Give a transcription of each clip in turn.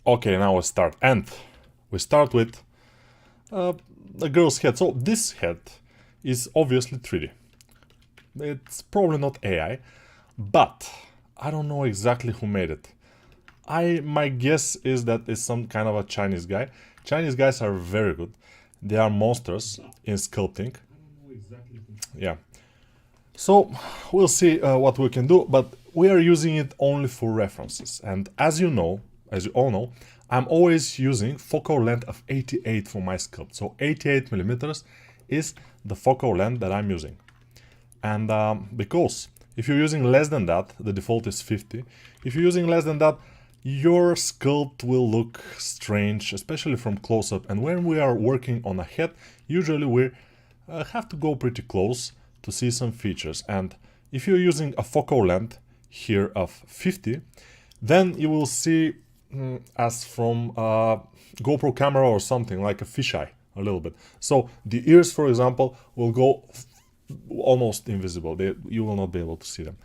Okay, now we start. And we start with a girl's head. So this head is obviously 3D. It's probably not AI, but I don't know exactly who made it. My guess is that it's some kind of a Chinese guy. Chinese guys are very good. They are monsters in sculpting. Yeah. So we'll see what we can do, but we are using it only for references. And as you all know, I'm always using focal length of 88 for my sculpt. So 88 millimeters is the focal length that I'm using. And because if you're using less than that, the default is 50. If you're using less than that, your sculpt will look strange, especially from close-up. And when we are working on a head, usually we have to go pretty close to see some features. And if you're using a focal length here of 50, then you will see as from a GoPro camera or something, like a fisheye a little bit. So the ears, for example, will go almost invisible. You will not be able to see them.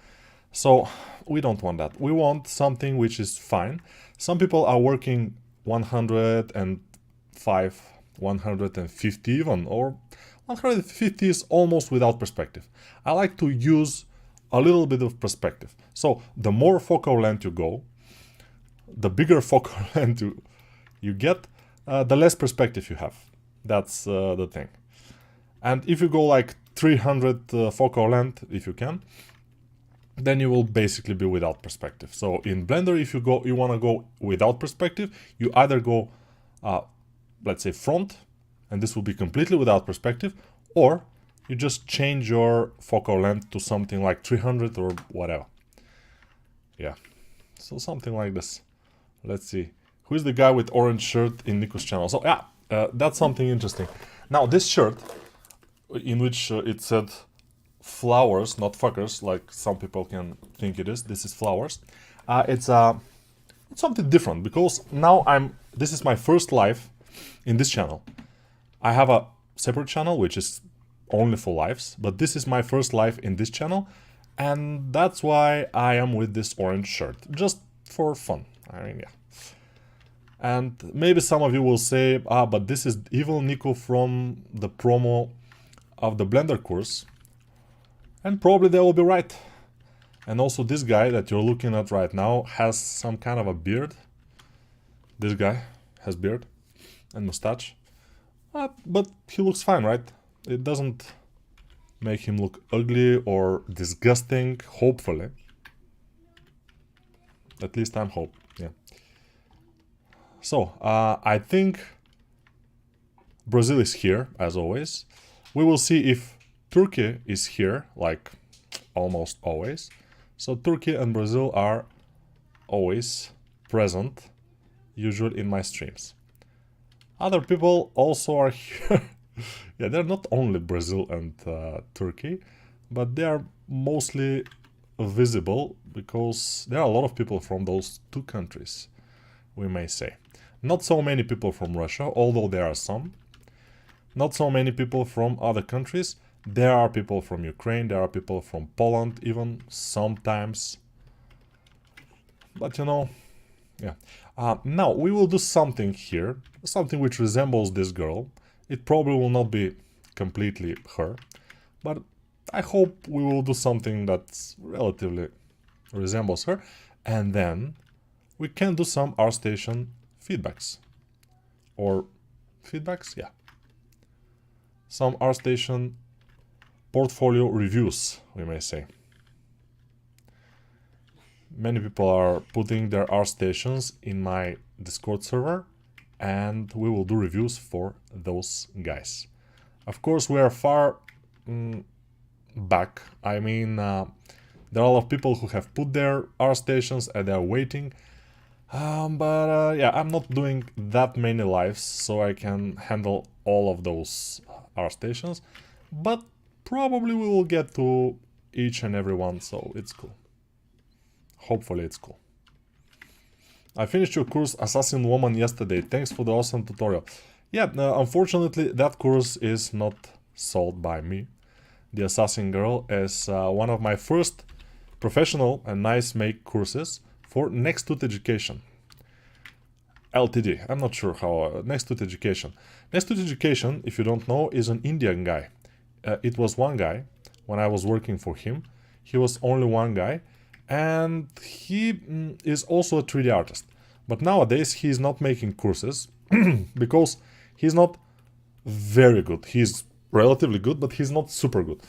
So we don't want that. We want something which is fine. Some people are working 105, 150 even, or 150 is almost without perspective. I like to use a little bit of perspective. So the more focal length you go, the bigger focal length you get, the less perspective you have. That's the thing. And if you go like 300 focal length, if you can, then you will basically be without perspective. So in Blender, if you want to go without perspective, you either go, let's say front, and this will be completely without perspective, or you just change your focal length to something like 300 or whatever. Yeah, so something like this. Let's see. Who is the guy with orange shirt in Nico's channel? So yeah, that's something interesting. Now this shirt, in which it said flowers, not fuckers, like some people can think it is. This is flowers. It's something different because now this is my first live in this channel. I have a separate channel which is only for lives, but this is my first live in this channel, and that's why I am with this orange shirt, just for fun. I mean, yeah. And maybe some of you will say, but this is Evil Nico from the promo of the Blender course. And probably they will be right. And also this guy that you're looking at right now has some kind of a beard. This guy has beard and mustache. But he looks fine, right? It doesn't make him look ugly or disgusting, hopefully. At least I'm hope, yeah. So, I think Brazil is here, as always. We will see if Turkey is here, like almost always. So Turkey and Brazil are always present, usually in my streams. Other people also are here. Yeah, they're not only Brazil and Turkey, but they are mostly visible because there are a lot of people from those two countries, we may say. Not so many people from Russia, although there are some. Not so many people from other countries. There are people from Ukraine, there are people from Poland even, sometimes. But you know, yeah. Now, we will do something here, something which resembles this girl. It probably will not be completely her, but I hope we will do something that relatively resembles her. And then we can do some Artstation feedbacks. Or feedbacks? Yeah. Some Artstation portfolio reviews, we may say. Many people are putting their Artstations in my Discord server, and we will do reviews for those guys. Of course, we are far back. I mean, there are a lot of people who have put their Artstations and they are waiting. Yeah, I'm not doing that many lives, so I can handle all of those Artstations. But probably we will get to each and every one, so it's cool. Hopefully it's cool. I finished your course Assassin Woman yesterday. Thanks for the awesome tutorial. Yeah, unfortunately that course is not sold by me. The Assassin Girl is one of my first professional and nice make courses for Next to Education. LTD. I'm not sure how. Next to Education. Next to Education, if you don't know, is an Indian guy. It was one guy when I was working for him. He was only one guy, and he is also a 3D artist. But nowadays he's not making courses because he's not very good. He's relatively good, but he's not super good.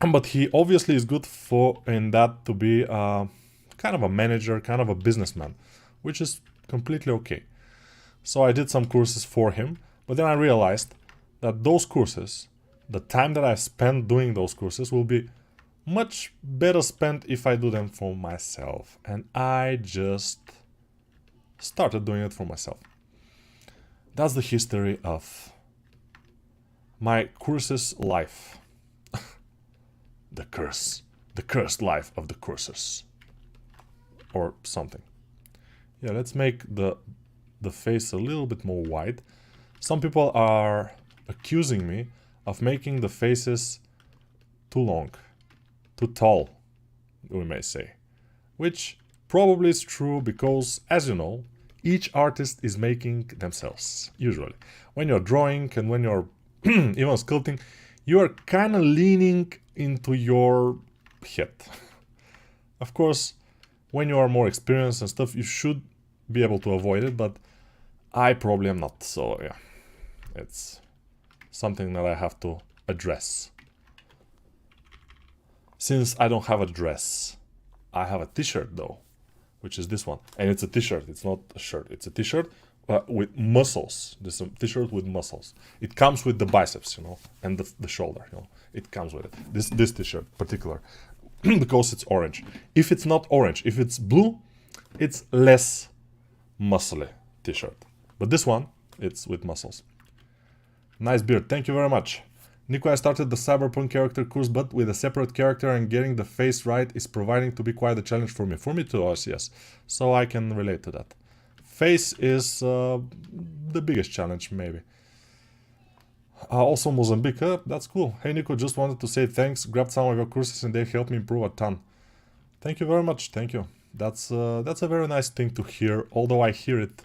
But he obviously is good for in that to be kind of a manager, kind of a businessman, which is completely okay. So I did some courses for him, but then I realized that those courses, the time that I spent doing those courses will be much better spent if I do them for myself. And I just started doing it for myself. That's the history of my courses life. The cursed life of the courses. Or something. Yeah, let's make the face a little bit more wide. Some people are accusing me of making the faces too long, too tall, we may say. Which probably is true because, as you know, each artist is making themselves, usually. When you're drawing and when you're even sculpting, you are kind of leaning into your head. Of course, when you are more experienced and stuff, you should be able to avoid it, but I probably am not, so yeah. It's something that I have to address. Since I don't have a dress, I have a t-shirt though, which is this one. And it's a t-shirt, it's not a shirt. It's a t-shirt with muscles. There's a t-shirt with muscles. It comes with the biceps, you know, and the shoulder, you know. It comes with it. This t-shirt particular, because it's orange. If it's not orange, if it's blue, it's less muscly t-shirt. But this one, it's with muscles. Nice beard, thank you very much. Nico, I started the Cyberpunk character course, but with a separate character, and getting the face right is proving to be quite a challenge for me. For me too, yes. So I can relate to that. Face is the biggest challenge, maybe. Also Mozambique, that's cool. Hey Nico, just wanted to say thanks. Grabbed some of your courses and they helped me improve a ton. Thank you very much, thank you. That's a very nice thing to hear, although I hear it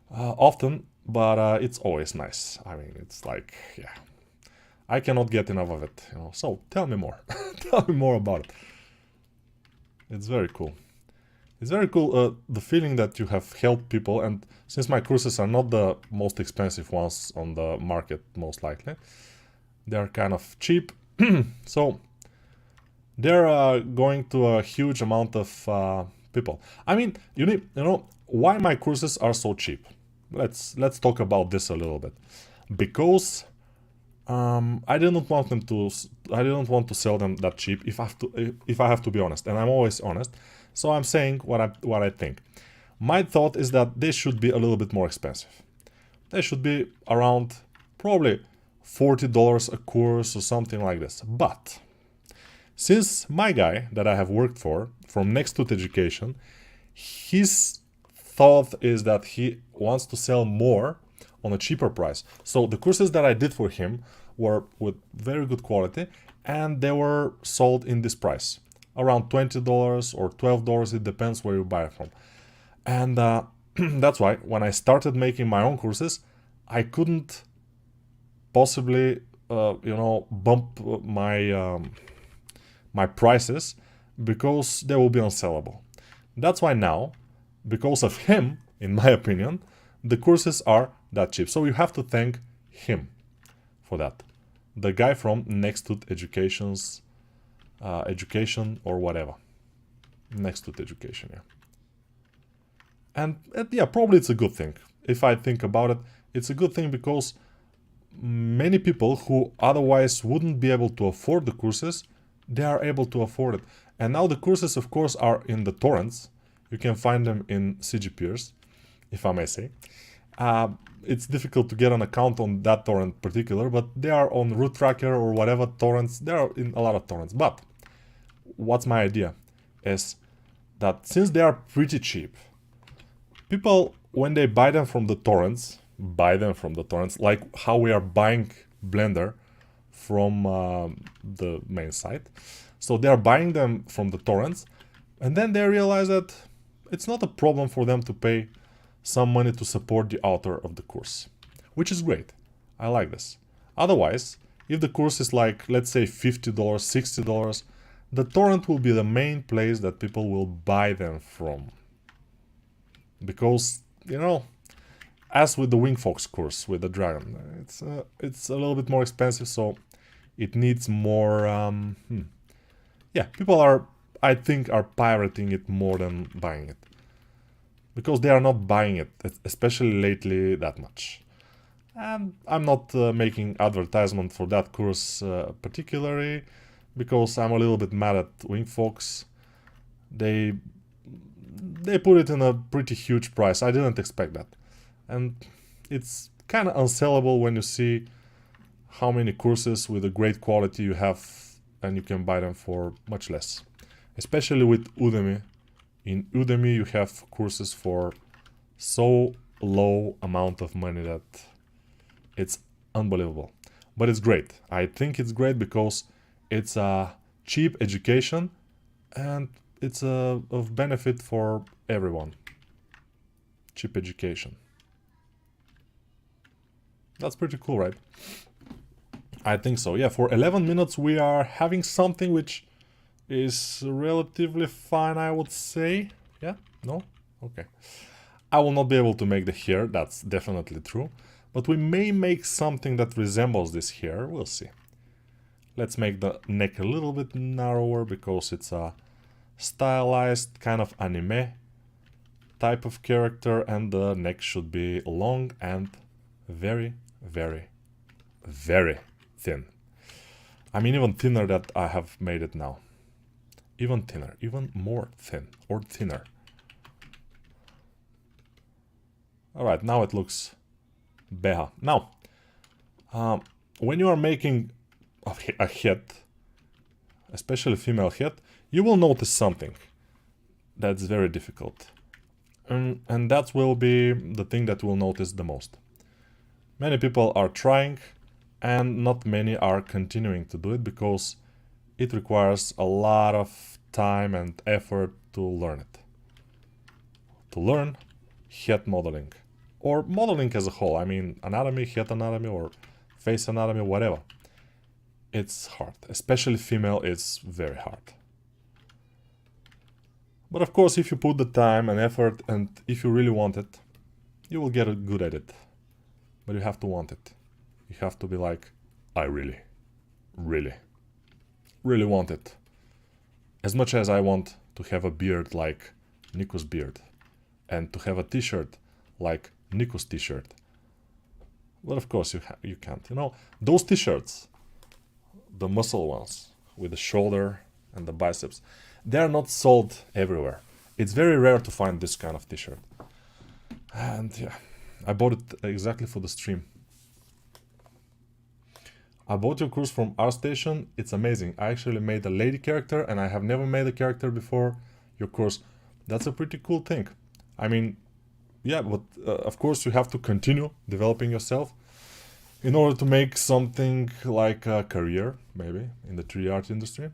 often, but it's always nice. I mean, it's like, yeah. I cannot get enough of it, you know. So tell me more. Tell me more about it. It's very cool. It's very cool, the feeling that you have helped people, and since my courses are not the most expensive ones on the market, most likely, they're kind of cheap, so they're going to a huge amount of people. I mean, you know, why my courses are so cheap? Let's talk about this a little bit. Because I didn't want to sell them that cheap if I have to be honest, and I'm always honest. So I'm saying what I think. My thought is that they should be a little bit more expensive. They should be around probably $40 a course or something like this. But since my guy that I have worked for from Next to Education, his thought is that he wants to sell more on a cheaper price. So the courses that I did for him were with very good quality, and they were sold in this price, around $20 or $12. It depends where you buy it from. And that's why when I started making my own courses, I couldn't possibly bump my prices because they will be unsellable. That's why now, because of him, in my opinion, the courses are that cheap. So you have to thank him for that. The guy from Next to Education's Education or whatever. Next to Education, yeah. And yeah, probably it's a good thing. If I think about it, it's a good thing because many people who otherwise wouldn't be able to afford the courses, they are able to afford it. And now the courses, of course, are in the torrents. You can find them in CGPeers, if I may say. It's difficult to get an account on that torrent particular, but they are on Root Tracker or whatever torrents. They are in a lot of torrents. But what's my idea is that since they are pretty cheap, people, when they buy them from the torrents, like how we are buying Blender from the main site. So they are buying them from the torrents, and then they realize that it's not a problem for them to pay some money to support the author of the course, which is great. I like this. Otherwise, if the course is like, let's say $50, $60, the torrent will be the main place that people will buy them from. Because, you know, as with the Wingfox course with the dragon, it's a little bit more expensive, so it needs more, yeah, people are, I think, are pirating it more than buying it. Because they are not buying it, especially lately, that much. And I'm not making advertisement for that course particularly, because I'm a little bit mad at Wingfox. They put it in a pretty huge price. I didn't expect that. And it's kind of unsellable when you see how many courses with a great quality you have and you can buy them for much less. Especially with Udemy. In Udemy you have courses for so low amount of money that it's unbelievable. But it's great. I think it's great because it's a cheap education and it's of benefit for everyone. Cheap education. That's pretty cool, right? I think so. Yeah, for 11 minutes we are having something which is relatively fine, I would say. Yeah? No? Okay. I will not be able to make the hair, that's definitely true. But we may make something that resembles this hair, we'll see. Let's make the neck a little bit narrower because it's a stylized kind of anime type of character, and the neck should be long and very, very, very thin. I mean, even thinner that I have made it now. Even thinner, even more thin, or thinner. Alright, now it looks better. Now, when you are making a head, especially female head, you will notice something that's very difficult. And that will be the thing that we'll notice the most. Many people are trying, and not many are continuing to do it because it requires a lot of time and effort to learn it. To learn head modeling, or modeling as a whole. I mean, anatomy, head anatomy, or face anatomy, whatever. It's hard. Especially female, it's very hard. But of course, if you put the time and effort, and if you really want it, you will get good at it. But you have to want it. You have to be like, I really, really, really want it. As much as I want to have a beard like Nico's beard, and to have a t-shirt like Nico's t-shirt. But of course you can't. You know, those t-shirts, the muscle ones, with the shoulder and the biceps, they are not sold everywhere. It's very rare to find this kind of t-shirt. And yeah, I bought it exactly for the stream. I bought your course from Artstation. It's amazing. I actually made a lady character and I have never made a character before your course. That's a pretty cool thing. I mean, yeah, but of course you have to continue developing yourself in order to make something like a career, maybe, in the 3D art industry.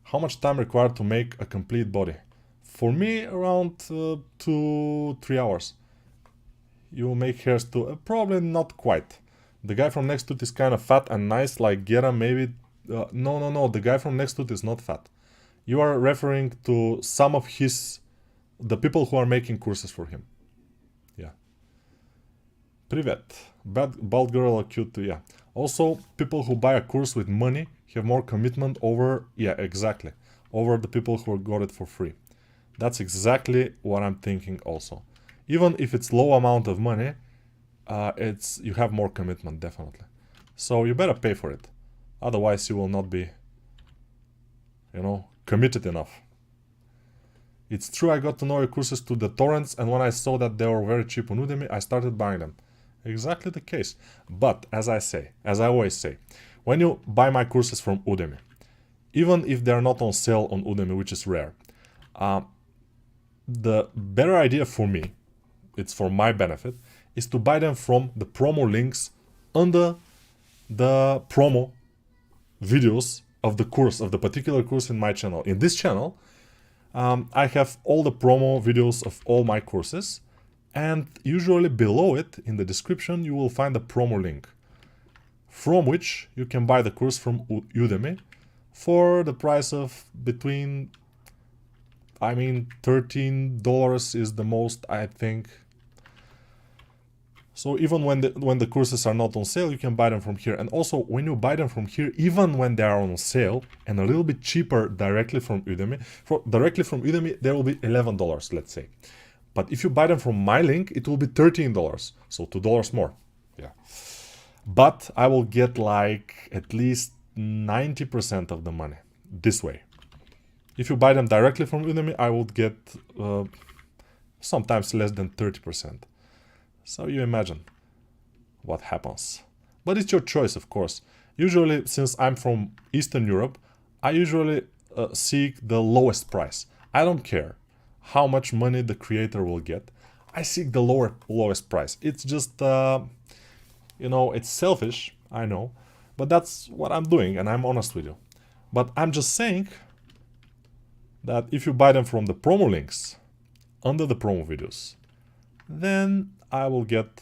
How much time required to make a complete body? For me, around 2-3 hours. You will make hairs too. Probably not quite. The guy from next to it is kind of fat and nice, like Gera, maybe. No. The guy from next to it is not fat. You are referring to some of the people who are making courses for him. Yeah. Privet. Bald girl or cute too, yeah. Also, people who buy a course with money have more commitment over, yeah, exactly, over the people who got it for free. That's exactly what I'm thinking also. Even if it's low amount of money, you have more commitment, definitely. So you better pay for it. Otherwise you will not be, you know, committed enough. It's true, I got to know your courses to the torrents, and when I saw that they were very cheap on Udemy, I started buying them. Exactly the case. But as I always say, when you buy my courses from Udemy, even if they're not on sale on Udemy, which is rare, the better idea for me, it's for my benefit, is to buy them from the promo links under the promo videos of the course, of the particular course in my channel. In this channel, I have all the promo videos of all my courses, And usually below it, in the description, you will find a promo link, from which you can buy the course from Udemy for the price of between, I mean, $13 is the most, I think. So even when the courses are not on sale, you can buy them from here. And also, when you buy them from here, even when they are on sale and a little bit cheaper directly from Udemy, there will be $11, let's say. But if you buy them from my link, it will be $13, so $2 more. Yeah. But I will get like at least 90% of the money this way. If you buy them directly from Udemy, I would get sometimes less than 30%. So you imagine what happens. But it's your choice, of course. Usually, since I'm from Eastern Europe, I usually seek the lowest price. I don't care how much money the creator will get. I seek the lowest price. It's just, you know, it's selfish, I know. But that's what I'm doing, and I'm honest with you. But I'm just saying that if you buy them from the promo links under the promo videos, then I will get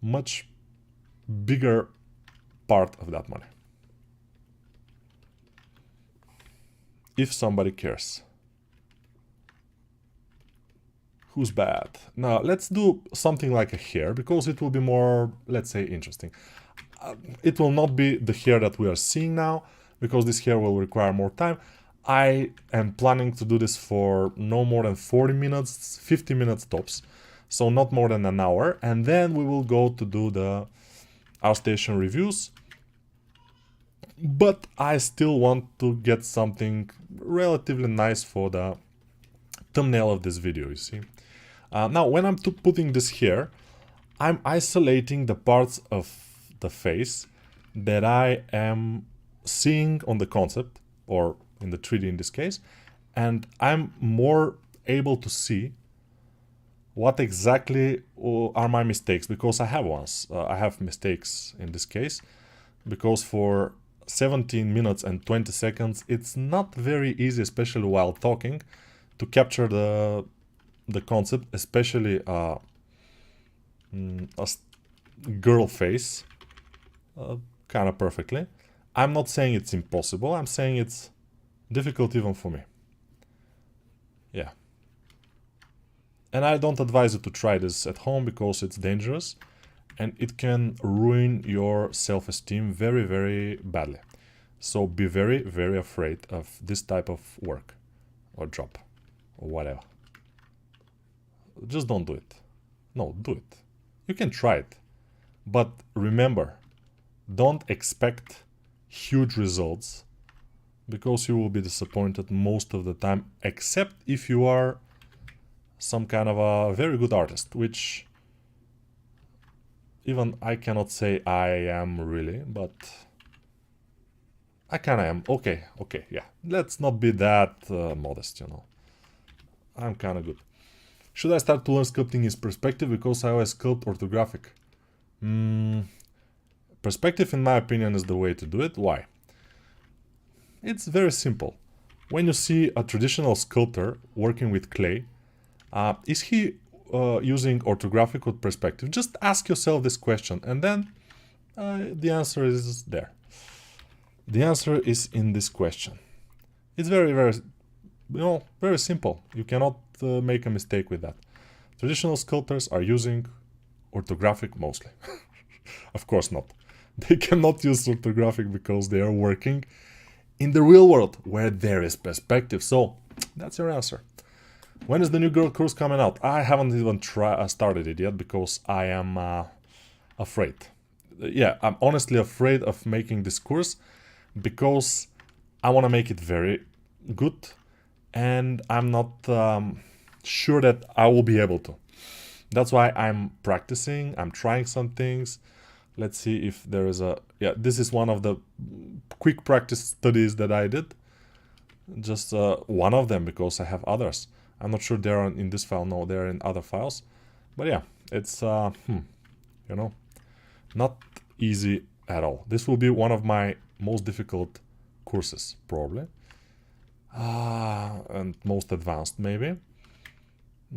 much bigger part of that money. If somebody cares. Who's bad? Now let's do something like a hair, because it will be more, let's say, interesting. It will not be the hair that we are seeing now, because this hair will require more time. I am planning to do this for no more than 40 minutes, 50 minutes tops. So not more than an hour. And then we will go to do the Artstation reviews. But I still want to get something relatively nice for the thumbnail of this video, you see. Now, when I'm putting this here, I'm isolating the parts of the face that I am seeing on the concept, or in the 3D in this case, and I'm more able to see what exactly are my mistakes, because I have ones. I have mistakes in this case, because for 17 minutes and 20 seconds, it's not very easy, especially while talking, to capture the concept, especially a girl face, kind of perfectly. I'm not saying it's impossible, I'm saying it's difficult even for me. Yeah. And I don't advise you to try this at home, because it's dangerous and it can ruin your self-esteem very, very badly. So be very, very afraid of this type of work or job or whatever. Just don't do it. No, do it. You can try it. But remember, don't expect huge results, because you will be disappointed most of the time, except if you are some kind of a very good artist, which even I cannot say I am really, but I kind of am. Okay, yeah. Let's not be that modest, you know. I'm kind of good. Should I start to learn sculpting in perspective, because I always sculpt orthographic? Perspective, in my opinion, is the way to do it. Why? It's very simple. When you see a traditional sculptor working with clay, is he using orthographic or perspective? Just ask yourself this question, and then the answer is there. The answer is in this question. It's very, very, very simple. You cannot make a mistake with that. Traditional sculptors are using orthographic mostly. Of course not. They cannot use orthographic because they are working in the real world where there is perspective. So that's your answer. When is the new girl course coming out? I haven't even started it yet, because I am afraid. Yeah, I'm honestly afraid of making this course, because I want to make it very good, and I'm not sure that I will be able to. That's why I'm practicing, I'm trying some things. Let's see if there is a... Yeah, this is one of the quick practice studies that I did. Just one of them, because I have others. I'm not sure they're in this file. No, they're in other files. But yeah, it's, you know, not easy at all. This will be one of my most difficult courses, probably. And most advanced, maybe.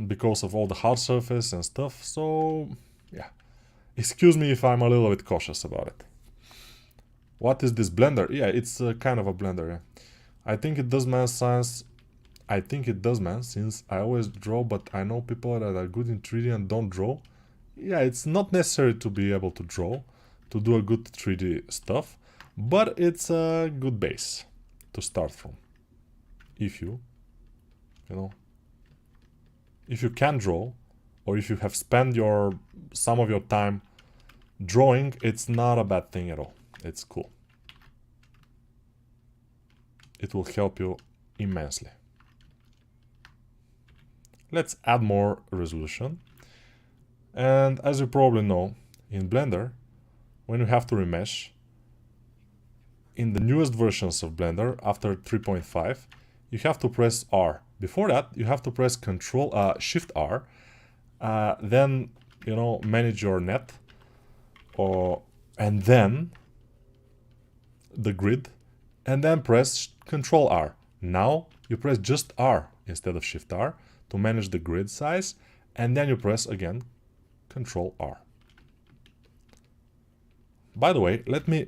because of all the hard surface and stuff. So yeah, excuse me if I'm a little bit cautious about it. What is this blender? Yeah, it's kind of a blender. Yeah. I think it does, man. Since I always draw, but I know people that are good in 3D and don't draw. Yeah, it's not necessary to be able to draw to do a good 3D stuff, but it's a good base to start from. If you can draw, or if you have spent some of your time drawing, it's not a bad thing at all. It's cool. It will help you immensely. Let's add more resolution. And as you probably know, in Blender, when you have to remesh, in the newest versions of Blender, after 3.5, you have to press R. Before that, you have to press Shift R, then, manage your net, and then the grid, and then press Control R. Now you press just R instead of Shift R to manage the grid size, and then you press again Control R. By the way, let me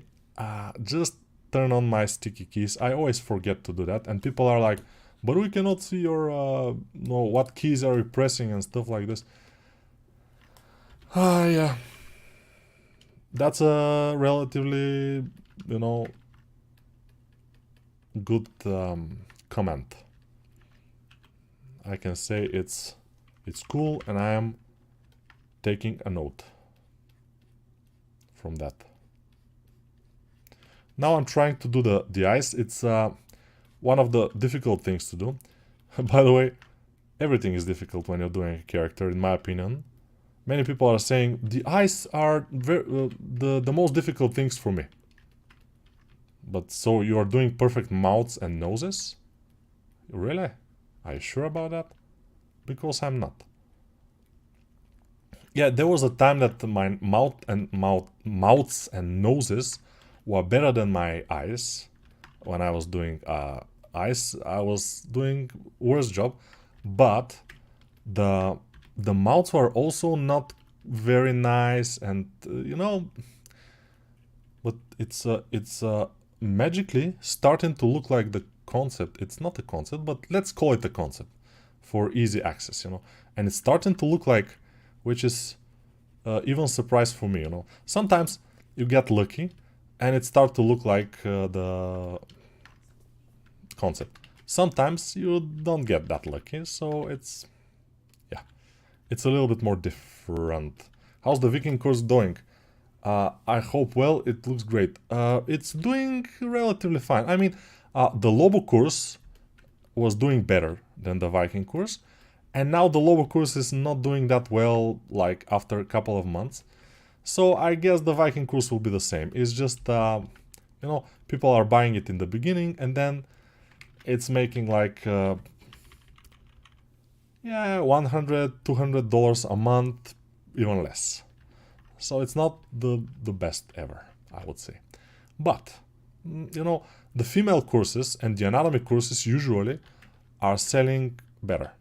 just turn on my sticky keys. I always forget to do that, and people are like, but we cannot see your what keys are you pressing and stuff like this. Yeah, that's a relatively good comment. I can say it's cool, and I am taking a note from that. Now I'm trying to do the eyes. It's one of the difficult things to do. By the way, everything is difficult when you're doing a character, in my opinion. Many people are saying the eyes are the most difficult things for me. But so you are doing perfect mouths and noses? Really? Are you sure about that? Because I'm not. Yeah, there was a time that my mouths and noses were better than my eyes. When I was doing eyes, I was doing worse job, but the mouths were also not very nice, and but it's magically starting to look like the concept. It's not a concept, but let's call it a concept for easy access, and it's starting to look like, which is even a surprise for me, Sometimes you get lucky and it starts to look like the concept. Sometimes you don't get that lucky, so it's a little bit more different. How's the Viking course doing? I hope well. It looks great. It's doing relatively fine. I mean, the Lobo course was doing better than the Viking course, and now the Lobo course is not doing that well, like after a couple of months. So I guess the Viking course will be the same. It's just, people are buying it in the beginning, and then it's making like, $100, $200 a month, even less. So it's not the best ever, I would say. But, the female courses and the anatomy courses usually are selling better.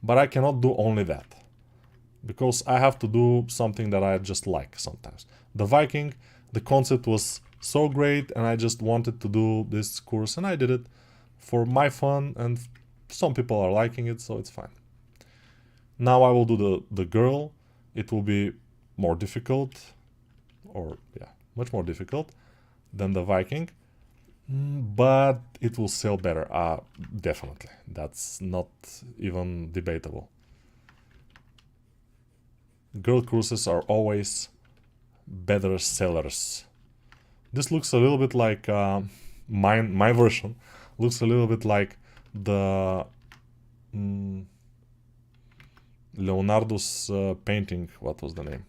But I cannot do only that, because I have to do something that I just like sometimes. The Viking, the concept was so great, and I just wanted to do this course, and I did it for my fun, and some people are liking it, so it's fine. Now I will do the girl. It will be more difficult, much more difficult than the Viking, but it will sell better, definitely. That's not even debatable. Girl courses are always better sellers. This looks a little bit like my version looks a little bit like the Leonardo's painting. What was the name?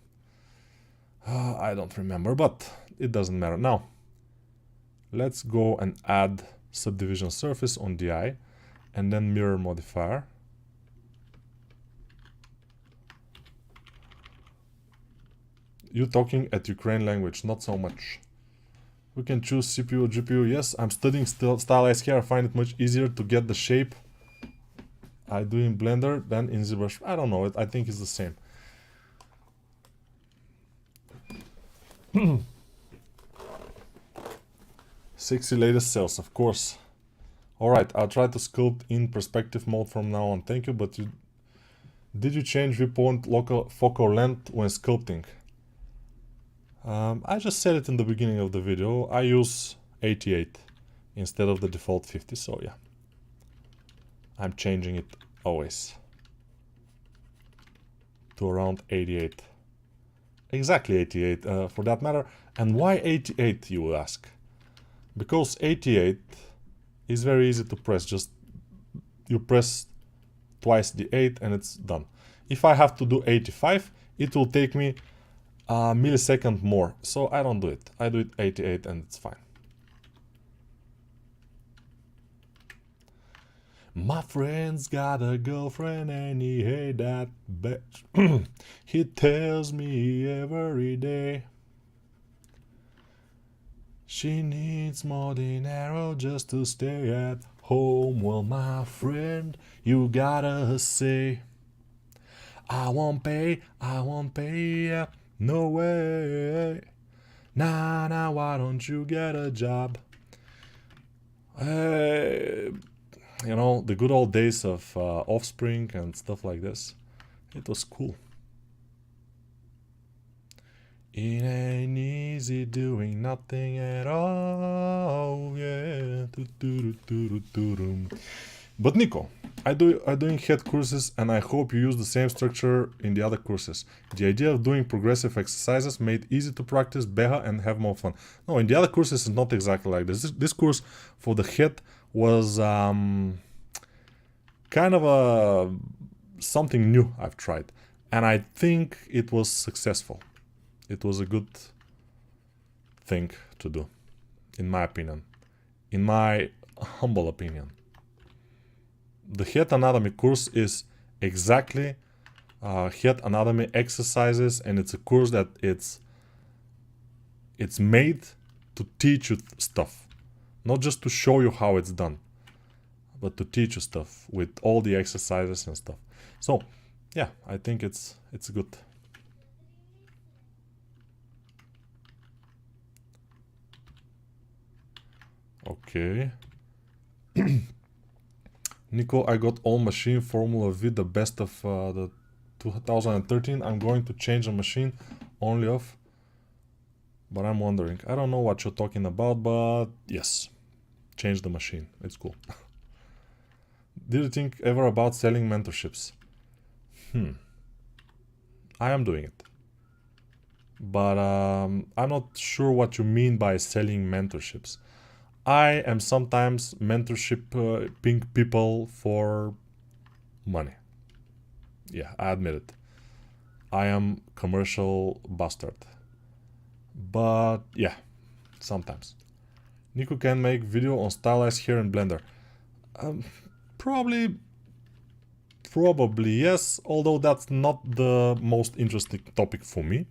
I don't remember, but it doesn't matter. Now let's go and add subdivision surface on the eye, and then mirror modifier. You talking at Ukraine language, not so much. We can choose CPU, GPU. Yes, I'm studying Stylized here. I find it much easier to get the shape I do in Blender than in ZBrush. I don't know, I think it's the same. Sixty latest sales, of course. Alright, I'll try to sculpt in perspective mode from now on. Thank you, but did you change viewpoint local focal length when sculpting? I just said it in the beginning of the video. I use 88 instead of the default 50, so yeah. I'm changing it always to around 88. Exactly 88 for that matter. And why 88, you will ask? Because 88 is very easy to press. Just you press twice the 8 and it's done. If I have to do 85, it will take me a millisecond more. So I don't do it. I do it 88 and it's fine. My friend's got a girlfriend and he hate that bitch. He tells me every day she needs more dinero just to stay at home. Well, my friend, you gotta say, I won't pay, yeah, no way. Nah, why don't you get a job? You know, the good old days of Offspring and stuff like this. It was cool. It ain't easy doing nothing at all, yeah. But Nico, I'm doing head courses and I hope you use the same structure in the other courses. The idea of doing progressive exercises made easy to practice better and have more fun. No, in the other courses it's not exactly like this. This course for the head was kind of something new I've tried. And I think it was successful. It was a good thing to do, in my opinion. In my humble opinion. The head anatomy course is exactly head anatomy exercises, and it's a course that it's made to teach you stuff. Not just to show you how it's done, but to teach you stuff with all the exercises and stuff. So, yeah, I think it's good. Okay. Nico, I got all machine Formula V, the best of the 2013. I'm going to change the machine only off. But I'm wondering. I don't know what you're talking about, but yes. Change the machine. It's cool. Did you think ever about selling mentorships? I am doing it. But I'm not sure what you mean by selling mentorships. I am sometimes mentorshiping people for money. Yeah, I admit it. I am commercial bastard. But yeah, sometimes. Nico can make video on Stylized here in Blender. Probably yes, although that's not the most interesting topic for me.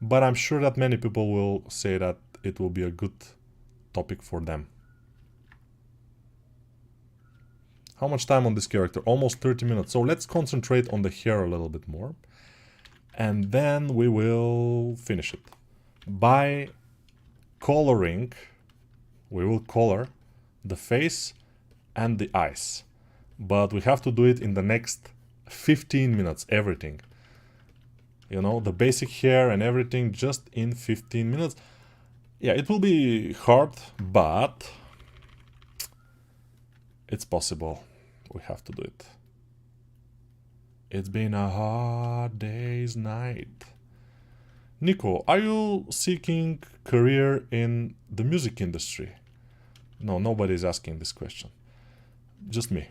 But I'm sure that many people will say that it will be a good topic for them. How much time on this character? Almost 30 minutes. So let's concentrate on the hair a little bit more. And then we will finish it. By coloring, we will color the face and the eyes. But we have to do it in the next 15 minutes, everything. You know, the basic hair and everything just in 15 minutes. Yeah, it will be hard, but it's possible. We have to do it. It's been a hard day's night. Nico, are you seeking career in the music industry? No, nobody's asking this question. Just me.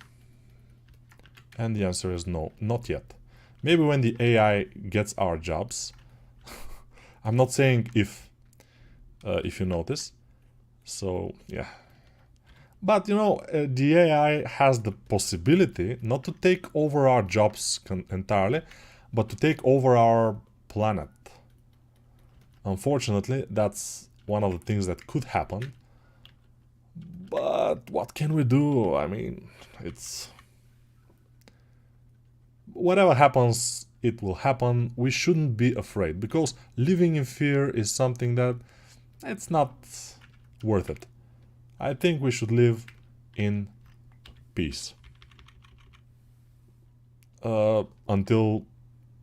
And the answer is no, not yet. Maybe when the AI gets our jobs. I'm not saying if you notice. So, yeah. But, you know, the AI has the possibility not to take over our jobs entirely, but to take over our planet. Unfortunately, that's one of the things that could happen. But what can we do? I mean, it's whatever happens, it will happen. We shouldn't be afraid, because living in fear is something that it's not worth it. I think we should live in peace. Until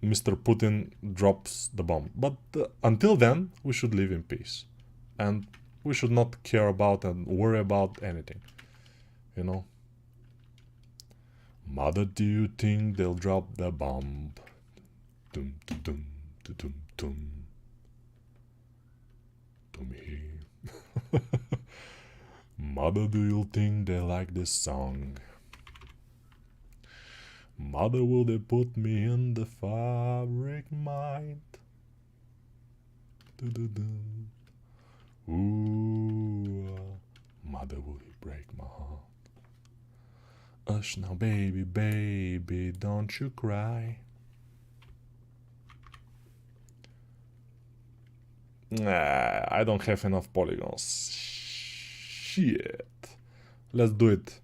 Mr. Putin drops the bomb. But until then, we should live in peace. And we should not care about and worry about anything. You know? Mother, do you think they'll drop the bomb? Dum dum dum dum dum dum. To me. Mother, do you think they like this song? Mother, will they put me in the fabric mind? Ooh, mother, will you break my heart? Hush now, baby, baby, don't you cry. Nah, I don't have enough polygons. Shit. Let's do it.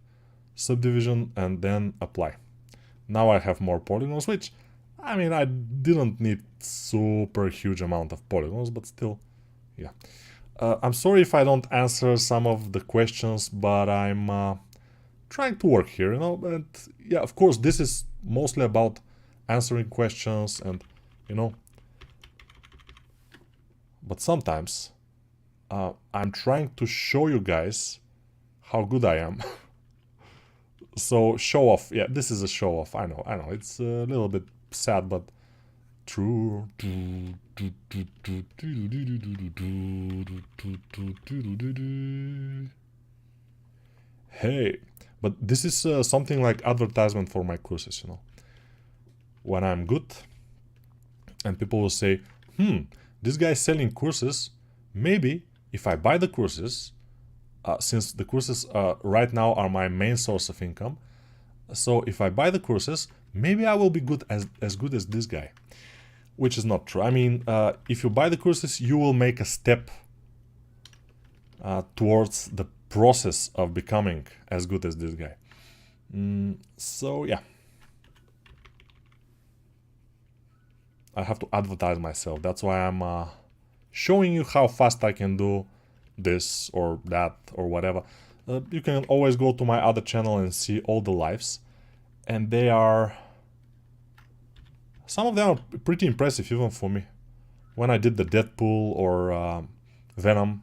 Subdivision and then apply. Now I have more polygons, which, I mean, I didn't need super huge amount of polygons, but still, yeah. I'm sorry if I don't answer some of the questions, but I'm trying to work here, you know. And yeah, of course, this is mostly about answering questions and, you know. But sometimes I'm trying to show you guys how good I am. So show off. Yeah, this is a show off. I know. It's a little bit sad, but true. Hey, but this is something like advertisement for my courses, you know. When I'm good and people will say, this guy is selling courses, maybe if I buy the courses, since the courses right now are my main source of income, so if I buy the courses, maybe I will be good as good as this guy, which is not true. I mean, if you buy the courses, you will make a step towards the process of becoming as good as this guy. So yeah, I have to advertise myself. That's why I'm showing you how fast I can do this or that or whatever. You can always go to my other channel and see all the lives, and they are, some of them are pretty impressive even for me. When I did the Deadpool or Venom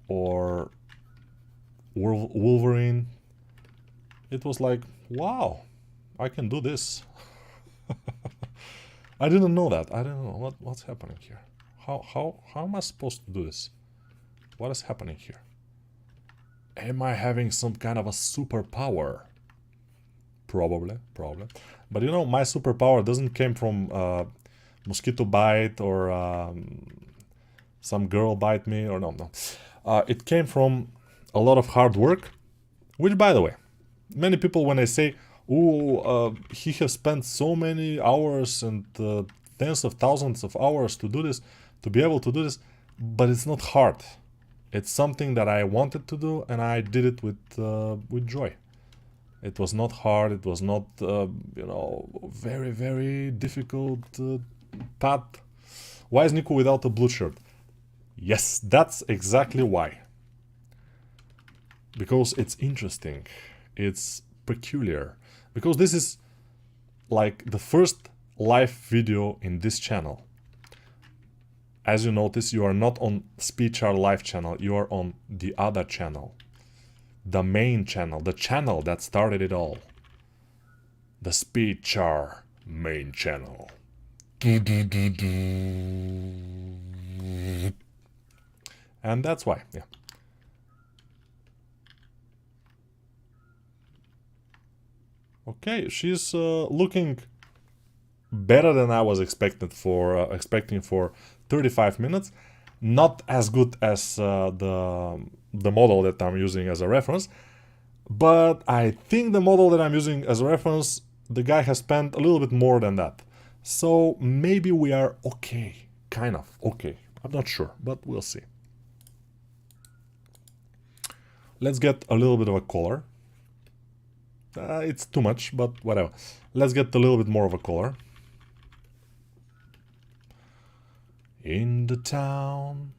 or Wolverine, it was like, wow, I can do this. I didn't know that. I don't know what's happening here. How am I supposed to do this? What is happening here? Am I having some kind of a superpower? Probably. But you know, my superpower doesn't came from mosquito bite or some girl bite me or no. It came from a lot of hard work, which, by the way, many people when they say, "Oh, he has spent so many hours and tens of thousands of hours to do this, to be able to do this," but it's not hard. It's something that I wanted to do, and I did it with joy. It was not hard. It was not, you know, very, very difficult path. Why is Nico without a blue shirt? Yes, that's exactly why. Because it's interesting. It's peculiar. Because this is like the first live video in this channel. As you notice, you are not on SpeedChart live channel, you are on the other channel. The main channel, the channel that started it all. The SpeedChart main channel. And that's why, yeah. Okay, she's looking better than I was expecting for 35 minutes. Not as good as the model that I'm using as a reference, but I think the model that I'm using as a reference, the guy has spent a little bit more than that. So maybe we are okay, kind of okay. I'm not sure, but we'll see. Let's get a little bit of a color. It's too much, but whatever. Let's get a little bit more of a color. In the town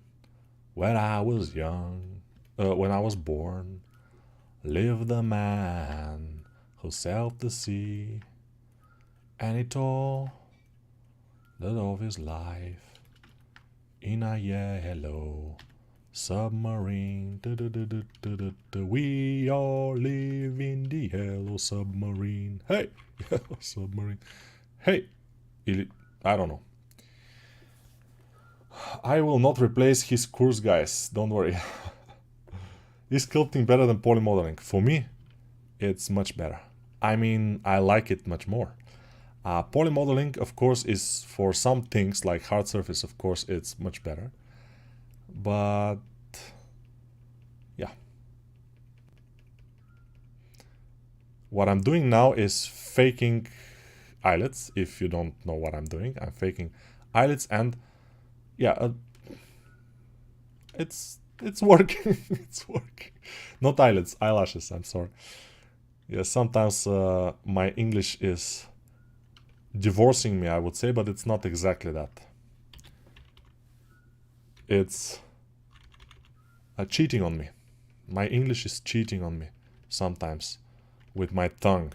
where I was young, when I was born, lived a man who sailed the sea, and he told of his life in a yellow submarine. We all live in the yellow submarine. Hey, yellow submarine. Hey, I don't know. I will not replace his course, guys. Don't worry. Is sculpting better than polymodeling? For me, it's much better. I mean, I like it much more. Polymodeling, of course, is for some things like hard surface, of course, it's much better. But yeah. What I'm doing now is faking eyelids. If you don't know what I'm doing, I'm faking eyelids, and yeah, it's working. It's working. Not eyelids, eyelashes, I'm sorry. Yeah, sometimes my English is divorcing me, I would say, but it's not exactly that. It's cheating on me. My English is cheating on me sometimes with my tongue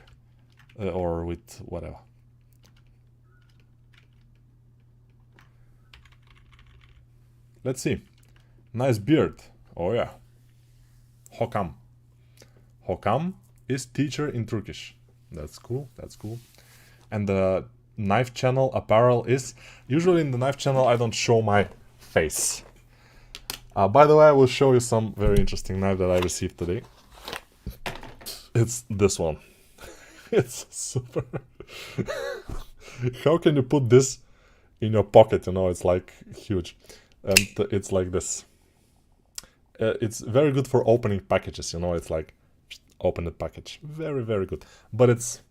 or with whatever. Let's see. Nice beard. Oh yeah. Hokam. Hokam is teacher in Turkish. That's cool. That's cool. And the knife channel apparel is... Usually in the knife channel I don't show my face. By the way, I will show you some very interesting knife that I received today. It's this one. It's super... How can you put this in your pocket? You know, it's like huge. And it's like this. It's very good for opening packages, you know, it's like open the package. Very, very good. But it's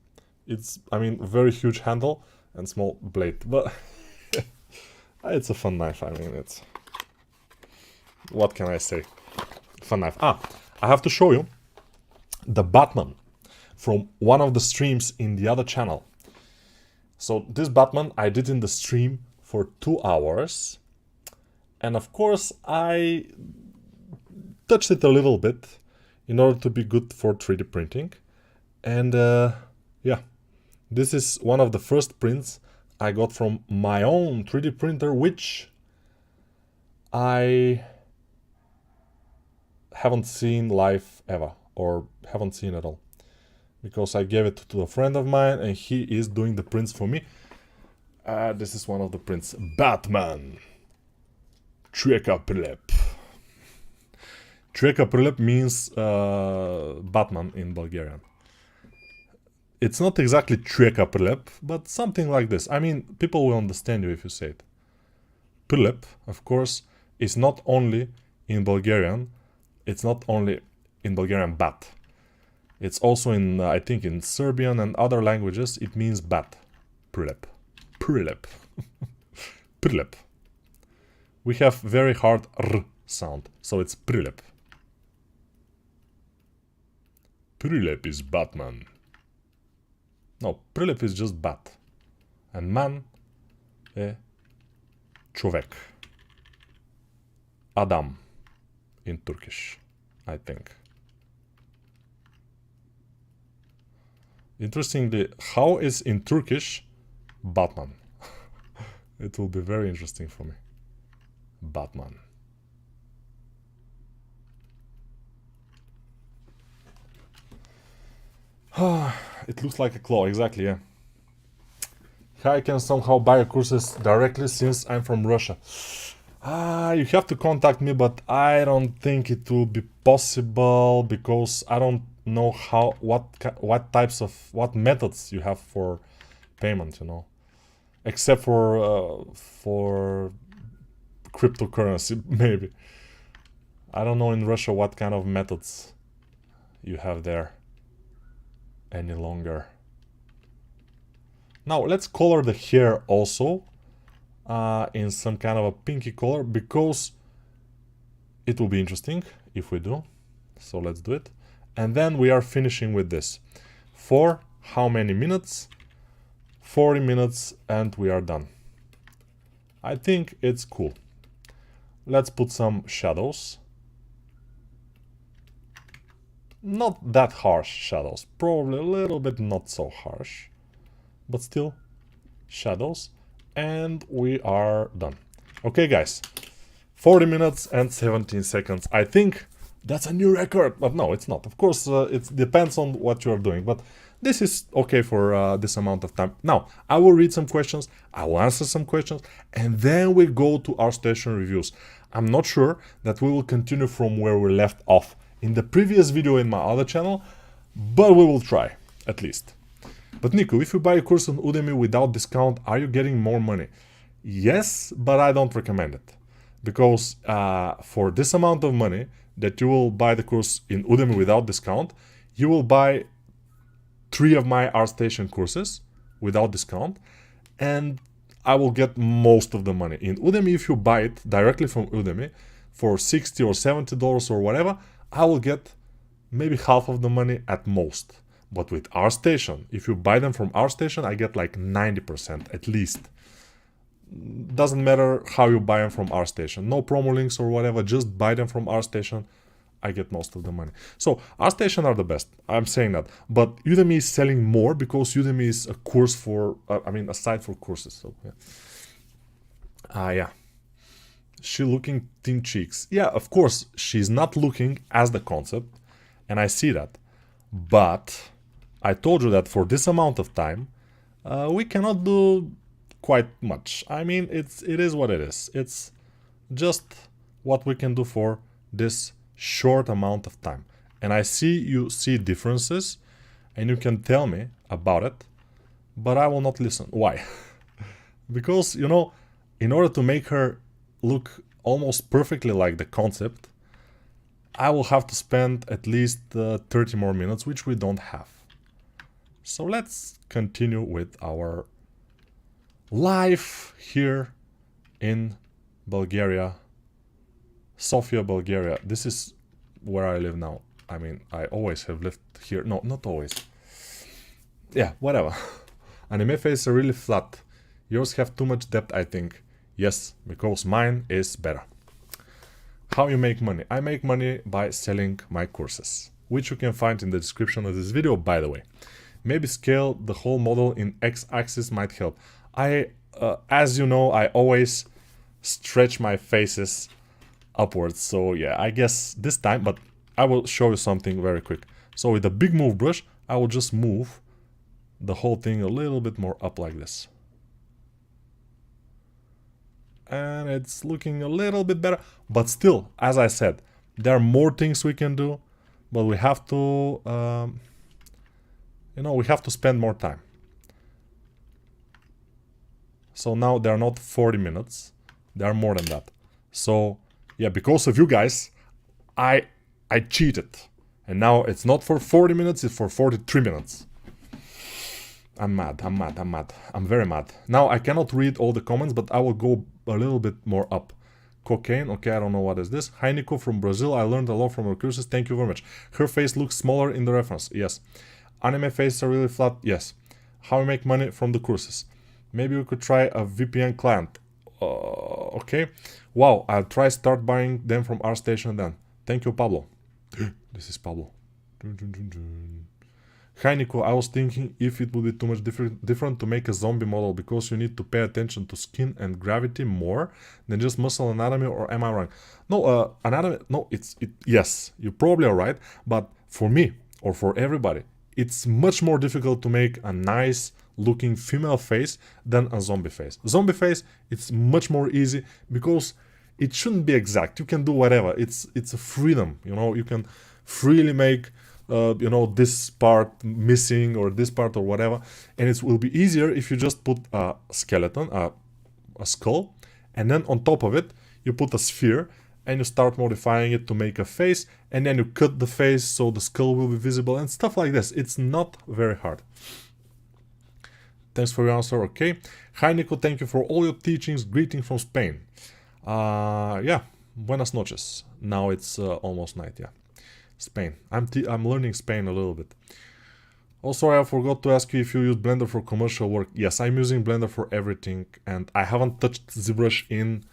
I mean, very huge handle and small blade. But it's a fun knife. I mean, it's... What can I say? Fun knife. I have to show you the Batman from one of the streams in the other channel. So this Batman I did in the stream for 2 hours. And of course I touched it a little bit in order to be good for 3D printing. And yeah, this is one of the first prints I got from my own 3D printer, which I haven't seen live ever, or haven't seen at all, because I gave it to a friend of mine and he is doing the prints for me. This is one of the prints. Batman. Treka Prilep. Treka Prilep means Batman in Bulgarian. It's not exactly Treka Prilep, but something like this. I mean, people will understand you if you say it. Prilep, of course, is not only in Bulgarian. It's not only in Bulgarian bat. It's also in, I think, in Serbian and other languages. It means bat. Prilep. Prilep. Prilep. We have very hard R sound, so it's Prilep. Prilep is Batman. No, Prilep is just bat. And man, човек. Adam in Turkish, I think. Interestingly, how is in Turkish Batman? It will be very interesting for me. Batman. It looks like a claw, exactly, yeah. I can somehow buy courses directly since I'm from Russia. You have to contact me, but I don't think it will be possible because I don't know what types of, what methods you have for payment, you know. Except for cryptocurrency, maybe. I don't know in Russia what kind of methods you have there any longer. Now let's color the hair also in some kind of a pinky color, because it will be interesting if we do. So let's do it. And then we are finishing with this. for how many minutes? 40 minutes, and we are done. I think it's cool. Let's put some shadows. Not that harsh shadows, probably a little bit not so harsh, but still shadows, and we are done. Okay guys, 40 minutes and 17 seconds. I think that's a new record, but no, it's not. Of course, it depends on what you are doing, but this is okay for this amount of time. Now, I will read some questions, I will answer some questions, and then we go to Artstation reviews. I'm not sure that we will continue from where we left off in the previous video in my other channel, but we will try, at least. But Nico, if you buy a course on Udemy without discount, are you getting more money? Yes, but I don't recommend it. Because for this amount of money that you will buy the course in Udemy without discount, you will buy 3 of my Artstation courses without discount, and I will get most of the money. In Udemy, if you buy it directly from Udemy for $60 or $70 or whatever, I will get maybe half of the money at most. But with Artstation, if you buy them from Artstation, I get like 90% at least. Doesn't matter how you buy them from Artstation. No promo links or whatever, just buy them from Artstation. I get most of the money. So Artstation are the best, I'm saying that. But Udemy is selling more because Udemy is a course for, a site for courses. So yeah. Yeah. She looking thin cheeks. Yeah, of course, she's not looking as the concept, and I see that. But I told you that for this amount of time, we cannot do quite much. I mean, it is what it is. It's just what we can do for this short amount of time. And I see you see differences, and you can tell me about it, but I will not listen. Why? Because, you know, in order to make her look almost perfectly like the concept, I will have to spend at least 30 more minutes, which we don't have. So let's continue with our life here in Bulgaria, Sofia, Bulgaria. This is where I live now. I mean, I always have lived here. No, not always. Yeah, whatever. Anime faces are really flat. Yours have too much depth, I think. Yes, because mine is better. How you make money? I make money by selling my courses, which you can find in the description of this video, by the way. Maybe scale the whole model in X-axis might help. As you know, I always stretch my faces upwards. So yeah, I guess this time, but I will show you something very quick. So with the big move brush, I will just move the whole thing a little bit more up like this. And it's looking a little bit better, but still, as I said, there are more things we can do, but we have to, we have to spend more time. So now they are not 40 minutes, they are more than that. So yeah, because of you guys, I cheated, and now it's not for 40 minutes, it's for 43 minutes. I'm mad. I'm very mad. Now I cannot read all the comments, but I will go a little bit more up. Cocaine, okay, I don't know what is this. Hi Nico from Brazil, I learned a lot from her courses, thank you very much. Her face looks smaller in the reference, yes. Anime faces are really flat, yes. How we make money from the courses? Maybe we could try a VPN client. Okay. Wow, I'll try start buying them from Artstation then. Thank you, Pablo. This is Pablo. Hi Nico, I was thinking if it would be too much different to make a zombie model because you need to pay attention to skin and gravity more than just muscle anatomy, or am I wrong? No, anatomy, no, yes, you probably are right, but for me, or for everybody, it's much more difficult to make a nice looking female face than a zombie face. Zombie face, it's much more easy because it shouldn't be exact. You can do whatever. It's a freedom, you know, you can freely make this part missing or this part or whatever, and it will be easier if you just put a skeleton, a skull, and then on top of it you put a sphere and you start modifying it to make a face, and then you cut the face so the skull will be visible and stuff like this. It's not very hard. Thanks for your answer. Okay. Hi Nico, thank you for all your teachings. Greeting from Spain. Yeah, buenas noches. Now it's almost night. Yeah. Spain. I'm learning Spain a little bit. Also, I forgot to ask you if you use Blender for commercial work. Yes, I'm using Blender for everything, and I haven't touched ZBrush in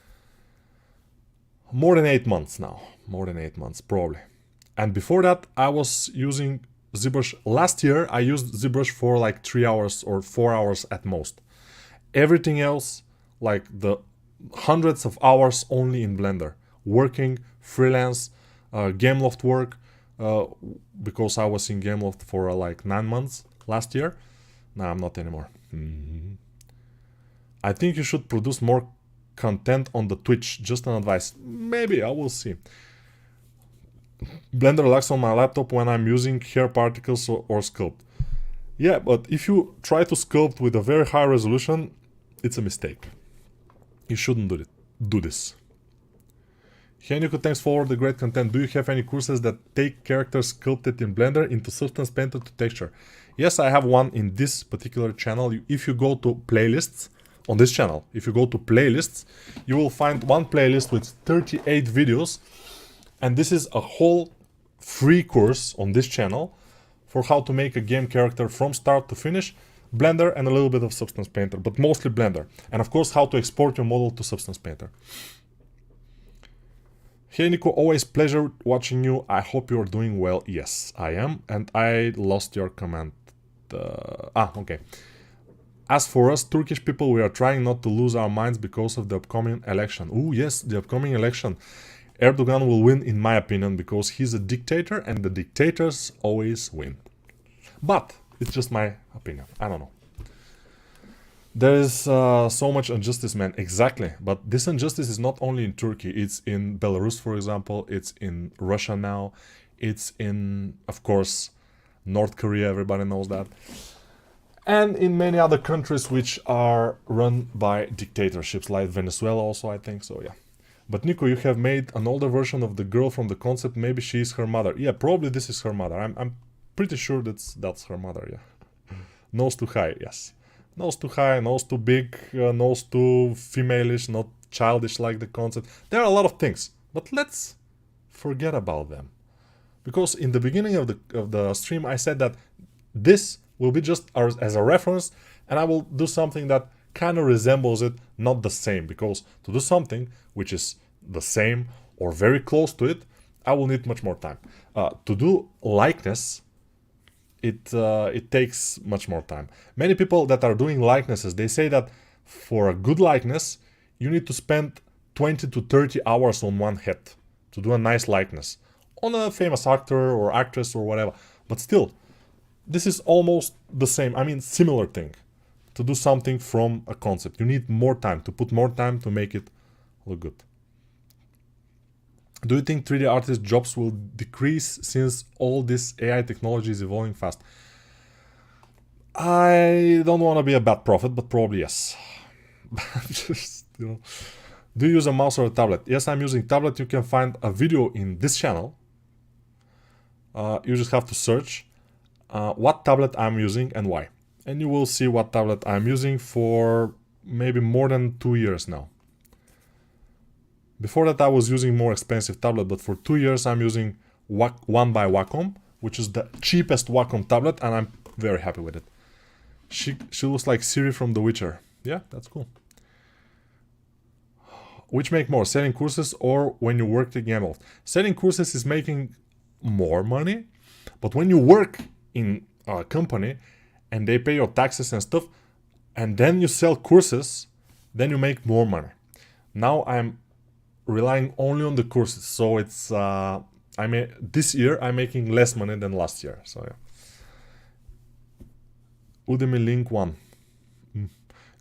more than 8 months now. More than 8 months, probably. And before that, I was using ZBrush. Last year, I used ZBrush for like 3 hours or 4 hours at most. Everything else, like the hundreds of hours only in Blender. Working, freelance, Gameloft work, because I was in Gameloft for like 9 months last year. No, I'm not anymore. I think you should produce more content on the Twitch. Just an advice. Maybe, I will see. Blender locks on my laptop when I'm using hair particles or sculpt. Yeah, but if you try to sculpt with a very high resolution, it's a mistake. You shouldn't do this. Hey Nico, thanks for the great content. Do you have any courses that take characters sculpted in Blender into Substance Painter to texture? Yes, I have one in this particular channel. If you go to playlists on this channel, if you go to playlists, you will find one playlist with 38 videos. And this is a whole free course on this channel for how to make a game character from start to finish. Blender and a little bit of Substance Painter, but mostly Blender. And of course, how to export your model to Substance Painter. Hey Nico, always pleasure watching you. I hope you're doing well. Yes, I am. And I lost your comment. Okay. As for us Turkish people, we are trying not to lose our minds because of the upcoming election. Oh yes, the upcoming election. Erdogan will win in my opinion because he's a dictator and the dictators always win. But it's just my opinion. I don't know. There is so much injustice, man. Exactly. But this injustice is not only in Turkey. It's in Belarus, for example. It's in Russia now. It's in, of course, North Korea. Everybody knows that. And in many other countries which are run by dictatorships, like Venezuela also, I think. So, yeah. But Nico, you have made an older version of the girl from the concept. Maybe she is her mother. Yeah, probably this is her mother. I'm pretty sure that's her mother, yeah. Nose too high, yes. Nose too high, nose too big, nose too female-ish, not childish like the concept. There are a lot of things, but let's forget about them. Because in the beginning of the stream, I said that this will be just as a reference, and I will do something that kind of resembles it, not the same. Because to do something which is the same or very close to it, I will need much more time. To do likeness, it takes much more time. Many people that are doing likenesses, they say that for a good likeness, you need to spend 20 to 30 hours on one head to do a nice likeness on a famous actor or actress or whatever. But still, this is almost the same, I mean similar thing. To do something from a concept, you need more time, to put more time to make it look good. Do you think 3D artist jobs will decrease since all this AI technology is evolving fast? I don't want to be a bad prophet, but probably yes. Just, you know. Do you use a mouse or a tablet? Yes, I'm using tablet. You can find a video in this channel. You just have to search what tablet I'm using and why. And you will see what tablet I'm using for maybe more than 2 years now. Before that I was using more expensive tablet, but for 2 years I'm using one by Wacom, which is the cheapest Wacom tablet, and I'm very happy with it. She looks like Siri from The Witcher. Yeah, that's cool. Which make more, selling courses or when you work at Gameloft? Selling courses is making more money, but when you work in a company and they pay your taxes and stuff, and then you sell courses, then you make more money. Now I'm relying only on the courses, so it's this year I'm making less money than last year. So yeah. Udemy link 1.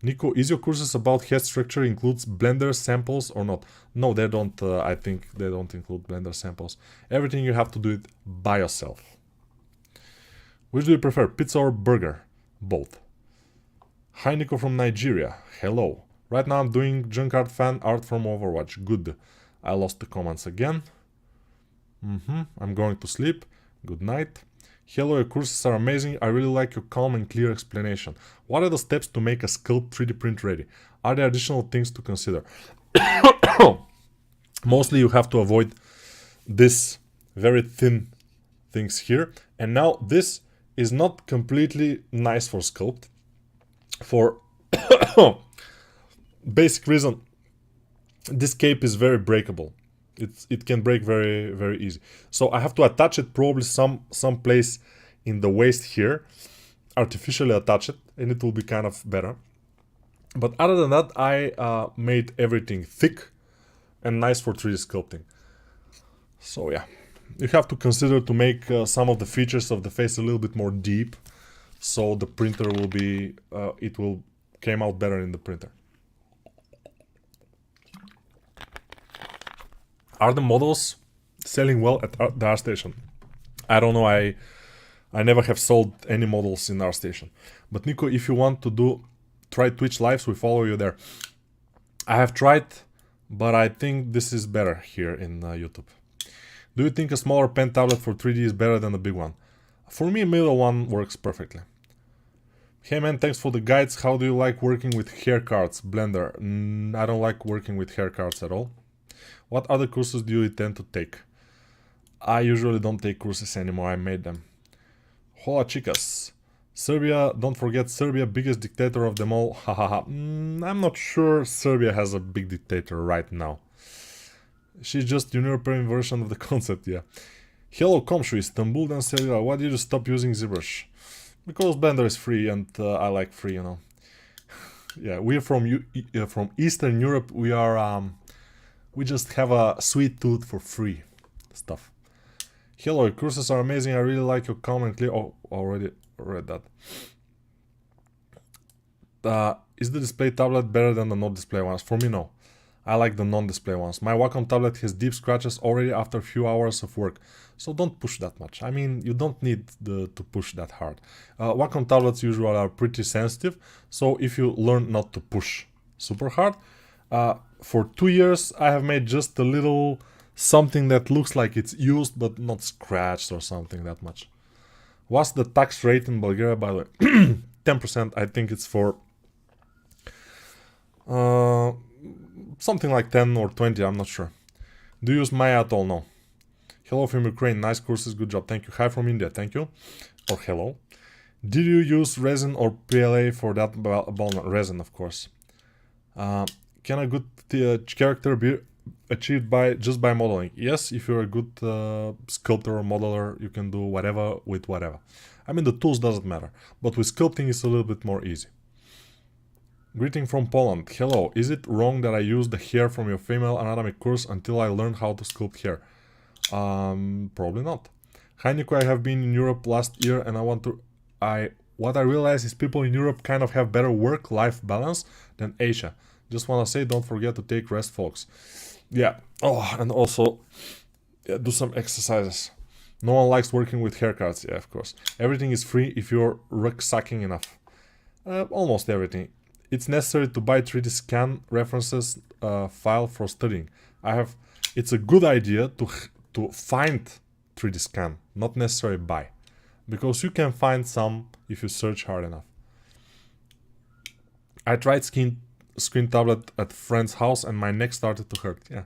Nico, is your courses about head structure includes Blender samples or not? No, they don't. I think they don't include Blender samples. Everything you have to do it by yourself. Which do you prefer, pizza or burger? Both. Hi Nico from Nigeria. Hello. Right now I'm doing junk art fan art from Overwatch. Good. I lost the comments again. I'm going to sleep. Good night. Hello, your courses are amazing. I really like your calm and clear explanation. What are the steps to make a sculpt 3D print ready? Are there additional things to consider? Mostly you have to avoid this very thin things here. And now this is not completely nice for sculpt. For basic reason, this cape is very breakable. It can break very easy. So I have to attach it probably some place in the waist here, artificially attach it, and it will be kind of better. But other than that, I made everything thick and nice for 3D sculpting. So yeah, you have to consider to make some of the features of the face a little bit more deep, so the printer will be it will came out better in the printer. Are the models selling well at the Artstation? I don't know. I never have sold any models in Artstation. But Nico, if you want to try Twitch lives, we follow you there. I have tried, but I think this is better here in YouTube. Do you think a smaller pen tablet for 3D is better than a big one? For me, a middle one works perfectly. Hey man, thanks for the guides. How do you like working with hair cards? Blender. I don't like working with hair cards at all. What other courses do you intend to take? I usually don't take courses anymore, I made them. Hola chicas. Serbia, don't forget Serbia, biggest dictator of them all. Hahaha. I'm not sure Serbia has a big dictator right now. She's just European version of the concept, yeah. Hello Komshu, Istanbul and Serbia. Why did you stop using ZBrush? Because Blender is free and I like free, you know. Yeah, we're from Eastern Europe. We just have a sweet tooth for free stuff. Hello, your courses are amazing. I really like your comment. Oh, already read that. Is the display tablet better than the non-display ones? For me, no. I like the non-display ones. My Wacom tablet has deep scratches already after a few hours of work. So don't push that much. I mean, you don't need to push that hard. Wacom tablets usually are pretty sensitive. So if you learn not to push super hard, for 2 years I have made just a little something that looks like it's used but not scratched or something that much. What's the tax rate in Bulgaria, by the way? 10%. I think it's for something like 10 or 20, I'm not sure. Do you use Maya at all? No. Hello from Ukraine, nice courses, good job, thank you. Hi from India, thank you. Or hello. Did you use resin or PLA for that resin, of course. Can a good character be achieved just by modeling? Yes, if you're a good sculptor or modeler, you can do whatever with whatever. I mean, the tools doesn't matter, but with sculpting it's a little bit more easy. Greeting from Poland. Hello, is it wrong that I used the hair from your female anatomy course until I learned how to sculpt hair? Probably not. Hi Nico, I have been in Europe last year and what I realize is people in Europe kind of have better work-life balance than Asia. Just wanna say, don't forget to take rest, folks. Yeah. Oh, and also do some exercises. No one likes working with haircuts. Yeah, of course. Everything is free if you're rucksacking enough. Almost everything. It's necessary to buy 3D scan references file for studying. It's a good idea to find 3D scan, not necessarily buy, because you can find some if you search hard enough. I tried screen tablet at friend's house and my neck started to hurt. Yeah.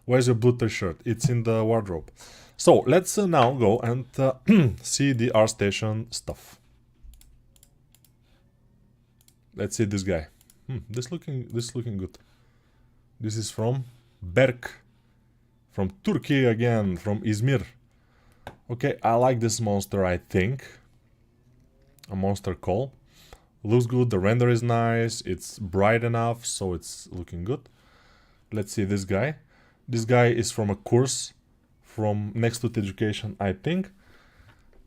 Where's your blue t-shirt? It's in the wardrobe. So let's now go and see the Artstation stuff. Let's see this guy. This looking good. This is from Berk, from Turkey again, from Izmir. Okay, I like this monster. I think a monster call. Looks good, the render is nice, it's bright enough, so it's looking good. Let's see this guy. This guy is from a course from Next to Education, I think.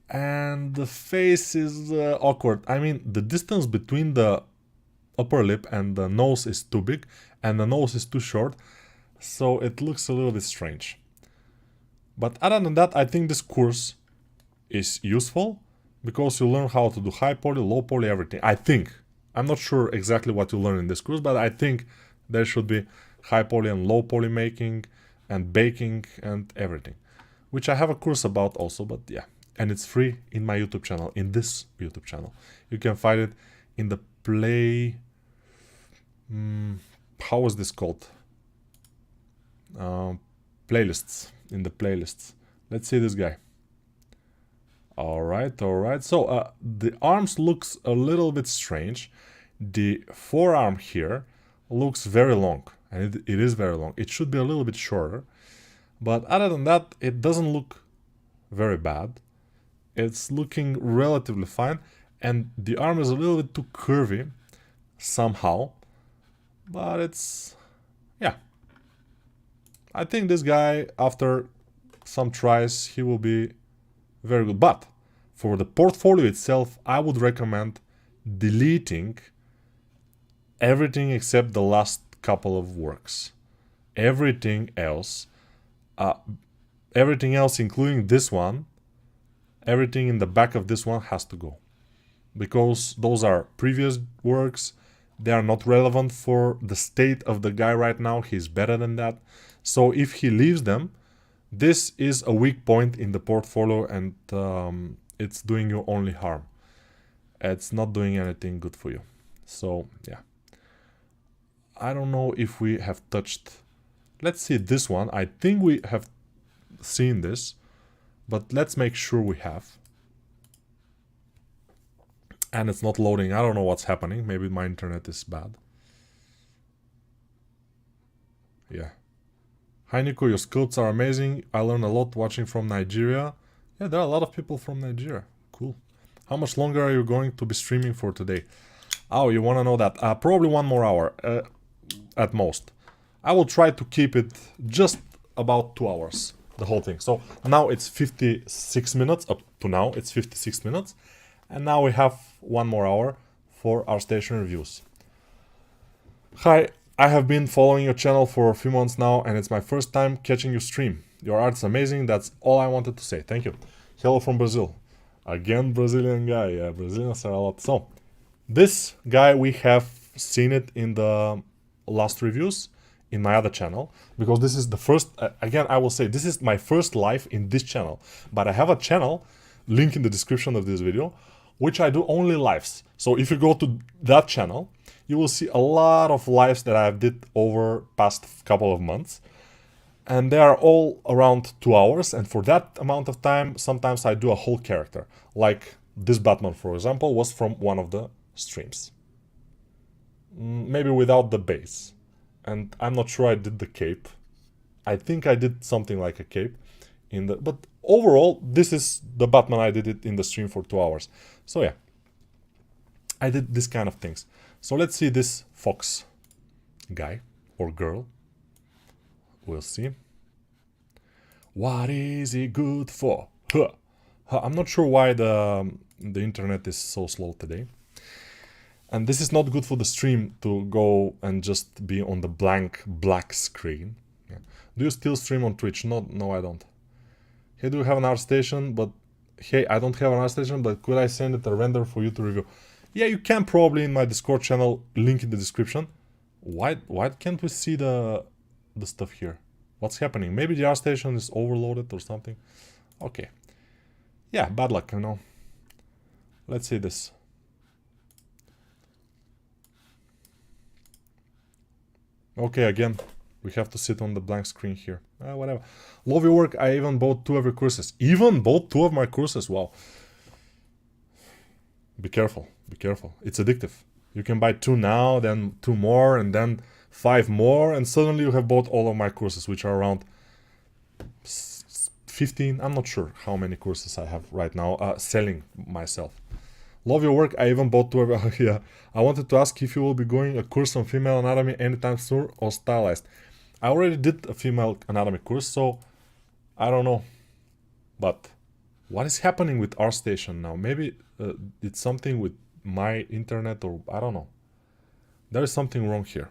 And the face is awkward. I mean, the distance between the upper lip and the nose is too big, and the nose is too short, so it looks a little bit strange. But other than that, I think this course is useful, because you learn how to do high poly, low poly, everything. I think. I'm not sure exactly what you learn in this course, but I think there should be high poly and low poly making and baking and everything. Which I have a course about also, but yeah. And it's free in my YouTube channel, in this YouTube channel. You can find it in the play... how is this called? Playlists. In the playlists. Let's see this guy. Alright, alright. So the arms looks a little bit strange. The forearm here looks very long, and it is very long. It should be a little bit shorter, but other than that, it doesn't look very bad. It's looking relatively fine, and the arm is a little bit too curvy somehow, but it's, yeah. I think this guy, after some tries, he will be very good. But for the portfolio itself, I would recommend deleting everything except the last couple of works. Everything else, including this one, everything in the back of this one has to go. Because those are previous works, they are not relevant for the state of the guy right now. He's better than that. So if he leaves them, this is a weak point in the portfolio, and it's doing you only harm. It's not doing anything good for you. So yeah, I don't know if we have touched. Let's see this one. I think we have seen this, but let's make sure we have. And it's not loading. I don't know what's happening. Maybe my internet is bad. Yeah. Hi Nico, your sculpts are amazing. I learned a lot watching from Nigeria. Yeah, there are a lot of people from Nigeria. Cool. How much longer are you going to be streaming for today? Oh, you want to know that? Probably 1 more hour at most. I will try to keep it just about 2 hours, the whole thing. So now it's 56 minutes. Up to now, it's 56 minutes. And now we have 1 more hour for Artstation reviews. Hi, I have been following your channel for a few months now, and it's my first time catching you stream. Your art's amazing, that's all I wanted to say. Thank you. Hello from Brazil. Again, Brazilian guy. Yeah, Brazilians are a lot. So, this guy, we have seen it in the last reviews in my other channel, because this is the first, again, I will say, this is my first live in this channel. But I have a channel, link in the description of this video, which I do only lives. So if you go to that channel, you will see a lot of lives that I have did over past couple of months. And they are all around 2 hours. And for that amount of time, sometimes I do a whole character. Like this Batman, for example, was from one of the streams. Maybe without the base. And I'm not sure I did the cape. I think I did something like a cape. But overall, this is the Batman. I did it in the stream for 2 hours. So yeah, I did this kind of things. So let's see this fox guy or girl. We'll see. What is he good for? Huh. I'm not sure why the internet is so slow today. And this is not good for the stream to go and just be on the black screen. Yeah. Do you still stream on Twitch? No, I don't. Hey, do you have an Artstation? But hey, I don't have an Artstation, but could I send it a render for you to review? Yeah, you can probably in my Discord channel, link in the description. Why can't we see the stuff here? What's happening? Maybe the Artstation is overloaded or something. Okay. Yeah, bad luck, you know. Let's see this. Okay, again, we have to sit on the blank screen here. Whatever. Love your work. I even bought 2 of your courses. Even bought 2 of my courses. Wow. Be careful. Be careful. It's addictive. You can buy 2 now, then 2 more, and then 5 more, and suddenly you have bought all of my courses, which are around 15. I'm not sure how many courses I have right now selling myself. Love your work. I even bought 2 of yeah. I wanted to ask if you will be going a course on female anatomy anytime soon or Stylized. I already did a female anatomy course, so I don't know. But what is happening with Artstation now? Maybe it's something with my internet, or I don't know. There is something wrong here.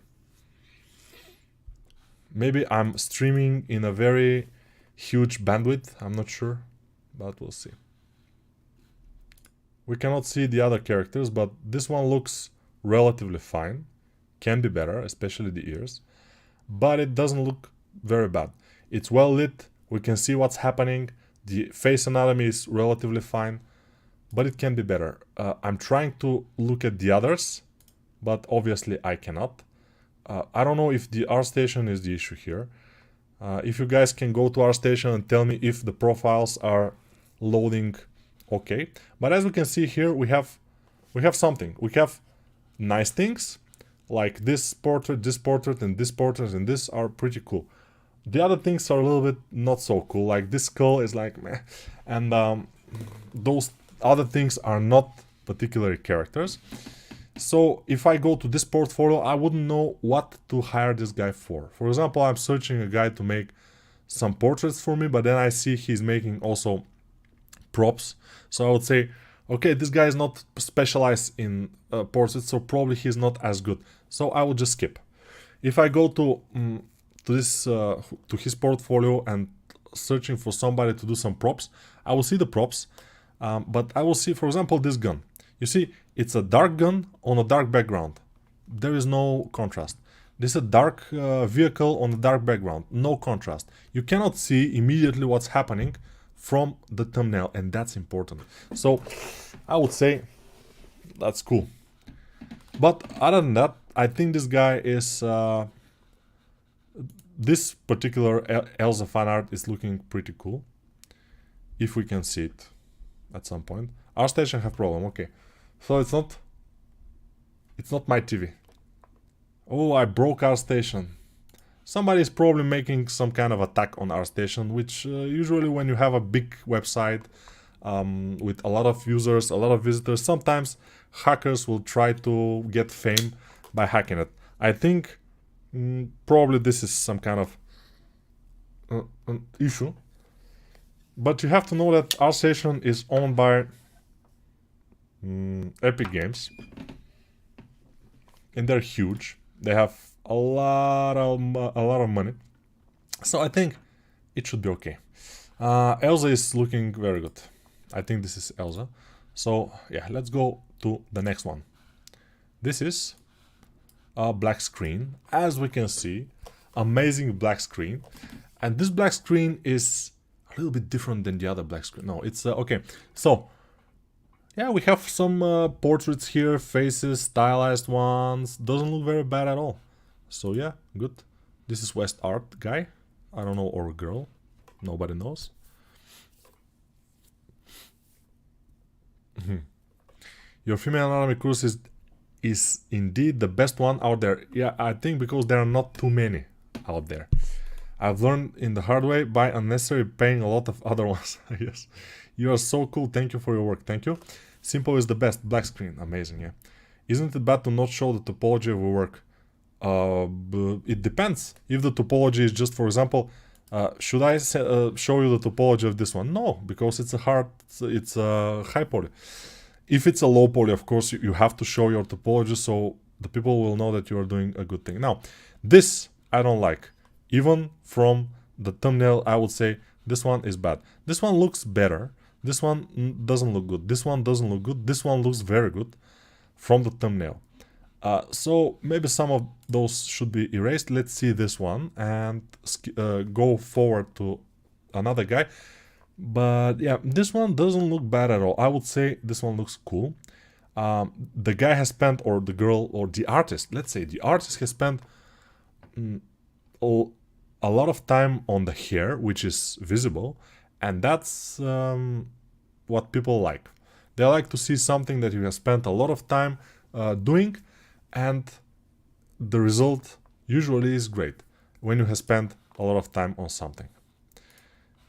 Maybe I'm streaming in a very huge bandwidth. I'm not sure, but we'll see. We cannot see the other characters, but this one looks relatively fine. Can be better, especially the ears. But it doesn't look very bad. It's well lit. We can see what's happening. The face anatomy is relatively fine, but it can be better. I'm trying to look at the others, but obviously I cannot. I don't know if the Artstation is the issue here. If you guys can go to Artstation and tell me if the profiles are loading okay. But as we can see here, we have something. We have nice things like this portrait, and this portrait, and this are pretty cool. The other things are a little bit not so cool. Like this skull is like meh, and those other things are not particularly characters. So if I go to this portfolio, I wouldn't know what to hire this guy for. For example, I'm searching a guy to make some portraits for me, but then I see he's making also props. So I would say, okay, this guy is not specialized in portraits, so probably he's not as good. So I will just skip. If I go to his portfolio and searching for somebody to do some props, I will see the props, but I will see, for example, this gun. You see, it's a dark gun on a dark background. There is no contrast. This is a dark vehicle on a dark background. No contrast. You cannot see immediately what's happening from the thumbnail, and that's important. So I would say that's cool. But other than that, I think this guy is... this particular Elsa fan art is looking pretty cool. If we can see it at some point. Artstation have problem, okay. So it's not my TV. Oh, I broke Artstation. Somebody is probably making some kind of attack on Artstation, which usually when you have a big website with a lot of users, a lot of visitors, sometimes hackers will try to get fame by hacking it. I think probably this is some kind of an issue. But you have to know that Artstation is owned by Epic Games, and they're huge. They have a lot of money, so I think it should be okay. Elsa is looking very good. I think this is Elsa. So yeah, let's go to the next one. This is a black screen. As we can see, amazing black screen, and this black screen is a little bit different than the other black screen. No, it's okay. So yeah, we have some portraits here, faces, stylized ones. Doesn't look very bad at all. So yeah, good. This is West Art guy. I don't know, or girl. Nobody knows. Your female anatomy course is indeed the best one out there. Yeah, I think because there are not too many out there. I've learned in the hard way by unnecessarily paying a lot of other ones. Yes. You are so cool. Thank you for your work. Thank you. Simple is the best. Black screen. Amazing, yeah. Isn't it bad to not show the topology of your work? It depends. If the topology is just, for example, should I show you the topology of this one? No, because it's a high poly. If it's a low poly, of course, you have to show your topology so the people will know that you are doing a good thing. Now, this I don't like. Even from the thumbnail, I would say this one is bad. This one looks better. This one doesn't look good. This one doesn't look good. This one looks very good from the thumbnail. So maybe some of those should be erased. Let's see this one and go forward to another guy. But yeah, this one doesn't look bad at all. I would say this one looks cool. The guy has spent, or the girl, or the artist, let's say the artist has spent a lot of time on the hair, which is visible, and that's what people like. They like to see something that you have spent a lot of time doing, and the result usually is great when you have spent a lot of time on something.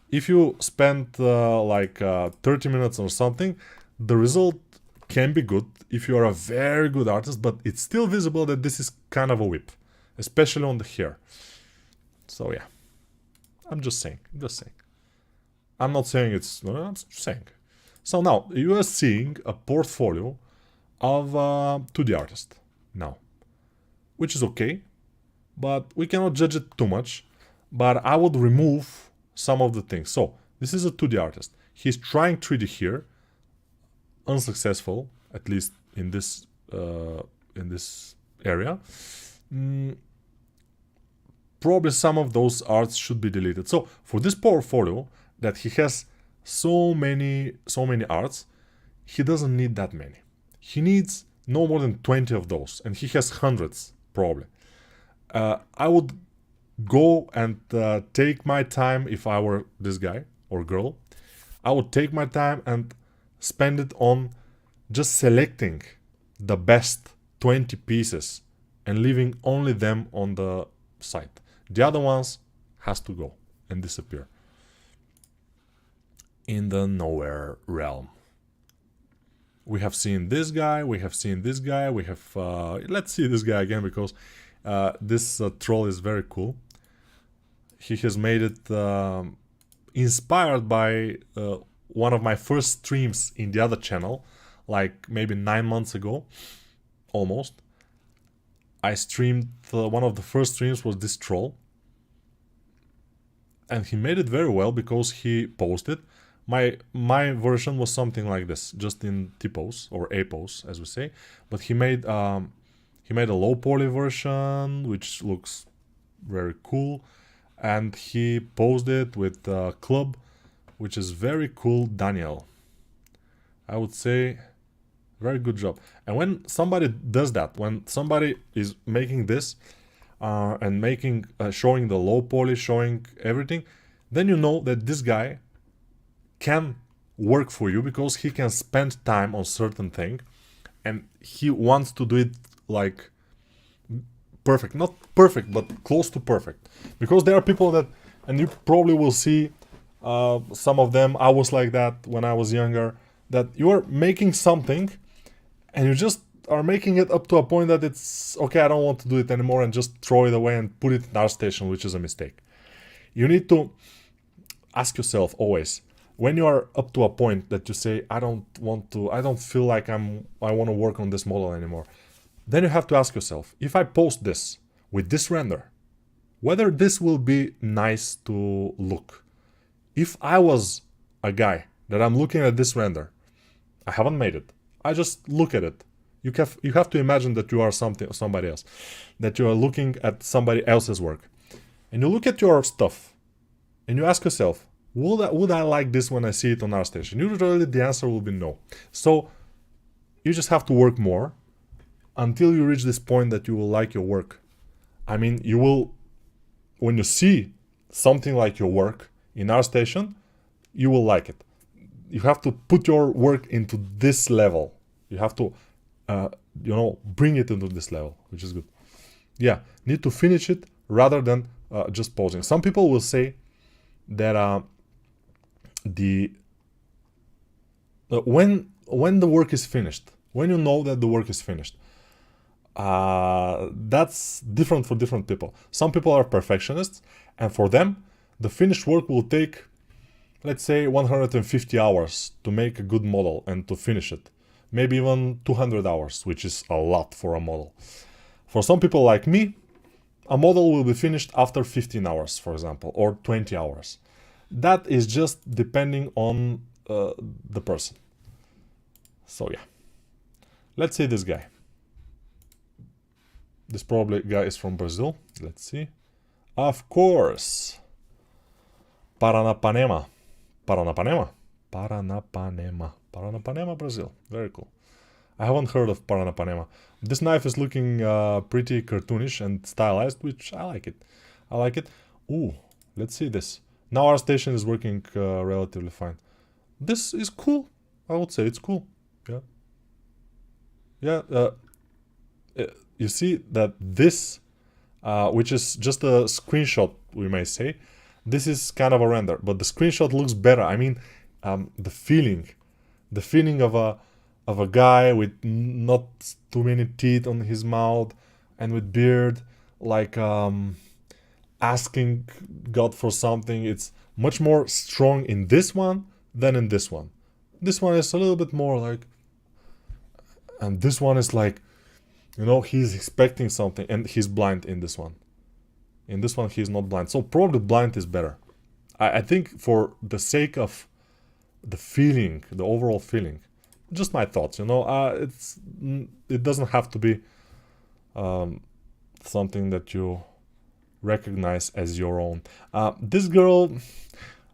If you spend like 30 minutes or something, the result can be good if you are a very good artist, but it's still visible that this is kind of a whip, especially on the hair. So yeah, I'm just saying. I'm not saying it's... No, I'm just saying. So now, you are seeing a portfolio of 2D artist now, which is okay, but we cannot judge it too much. But I would remove some of the things. So, this is a 2D artist. He's trying 3D here, unsuccessful, at least in this area. Probably some of those arts should be deleted. So for this portfolio that he has so many arts, he doesn't need that many. He needs no more than 20 of those, and he has hundreds probably. I would go and take my time. If I were this guy or girl, I would take my time and spend it on just selecting the best 20 pieces and leaving only them on the site. The other ones has to go and disappear in the nowhere realm. We have seen this guy, we have seen this guy, we have let's see this guy again, because this troll is very cool. He has made it inspired by one of my first streams in the other channel, like maybe 9 months ago, almost. I streamed, one of the first streams was this troll, and he made it very well because he posted. My version was something like this, just in T-pose or A-pose, as we say. But he made a low poly version, which looks very cool, and he posed it with club, which is very cool. Daniel, I would say, very good job. And when somebody does that, when somebody is making this and making showing the low poly, showing everything, then you know that this guy can work for you, because he can spend time on certain thing and he wants to do it like perfect. Not perfect, but close to perfect. Because there are people that, and you probably will see some of them, I was like that when I was younger, that you are making something and you just are making it up to a point that it's okay, I don't want to do it anymore, and just throw it away and put it in Artstation, which is a mistake. You need to ask yourself always, when you are up to a point that you say, I don't feel like I want to work on this model anymore, then you have to ask yourself, if I post this with this render, whether this will be nice to look. If I was a guy that I'm looking at this render, I haven't made it, I just look at it. You have to imagine that you are somebody else, that you are looking at somebody else's work, and you look at your stuff, and you ask yourself, would I like this when I see it on Artstation? Usually the answer will be no. So you just have to work more until you reach this point that you will like your work. I mean, you will, when you see something like your work in Artstation, you will like it. You have to put your work into this level. You have to, bring it into this level, which is good. Yeah, need to finish it rather than just posing. Some people will say that when the work is finished, when you know that the work is finished, that's different for different people. Some people are perfectionists, and for them the finished work will take, let's say, 150 hours to make a good model and to finish it. Maybe even 200 hours, which is a lot for a model. For some people like me, a model will be finished after 15 hours, for example, or 20 hours. That is just depending on the person. So yeah, let's see this guy. This probably guy is from Brazil. Let's see. Of course, Paranapanema, Brazil. Very cool. I haven't heard of Paranapanema. This knife is looking pretty cartoonish and stylized, which I like it. Ooh, let's see this. Now Artstation is working relatively fine. This is cool. I would say it's cool. Yeah. You see that this, which is just a screenshot, we may say, this is kind of a render, but the screenshot looks better. I mean, the feeling of a guy with not too many teeth on his mouth and with beard, like asking God for something. It's much more strong in this one than in this one. This one is a little bit more like, and this one is like, he's expecting something, and he's blind in this one. In this one, he's not blind. So probably blind is better. I think for the sake of the feeling, the overall feeling, just my thoughts, it doesn't have to be something that you recognize as your own. This girl,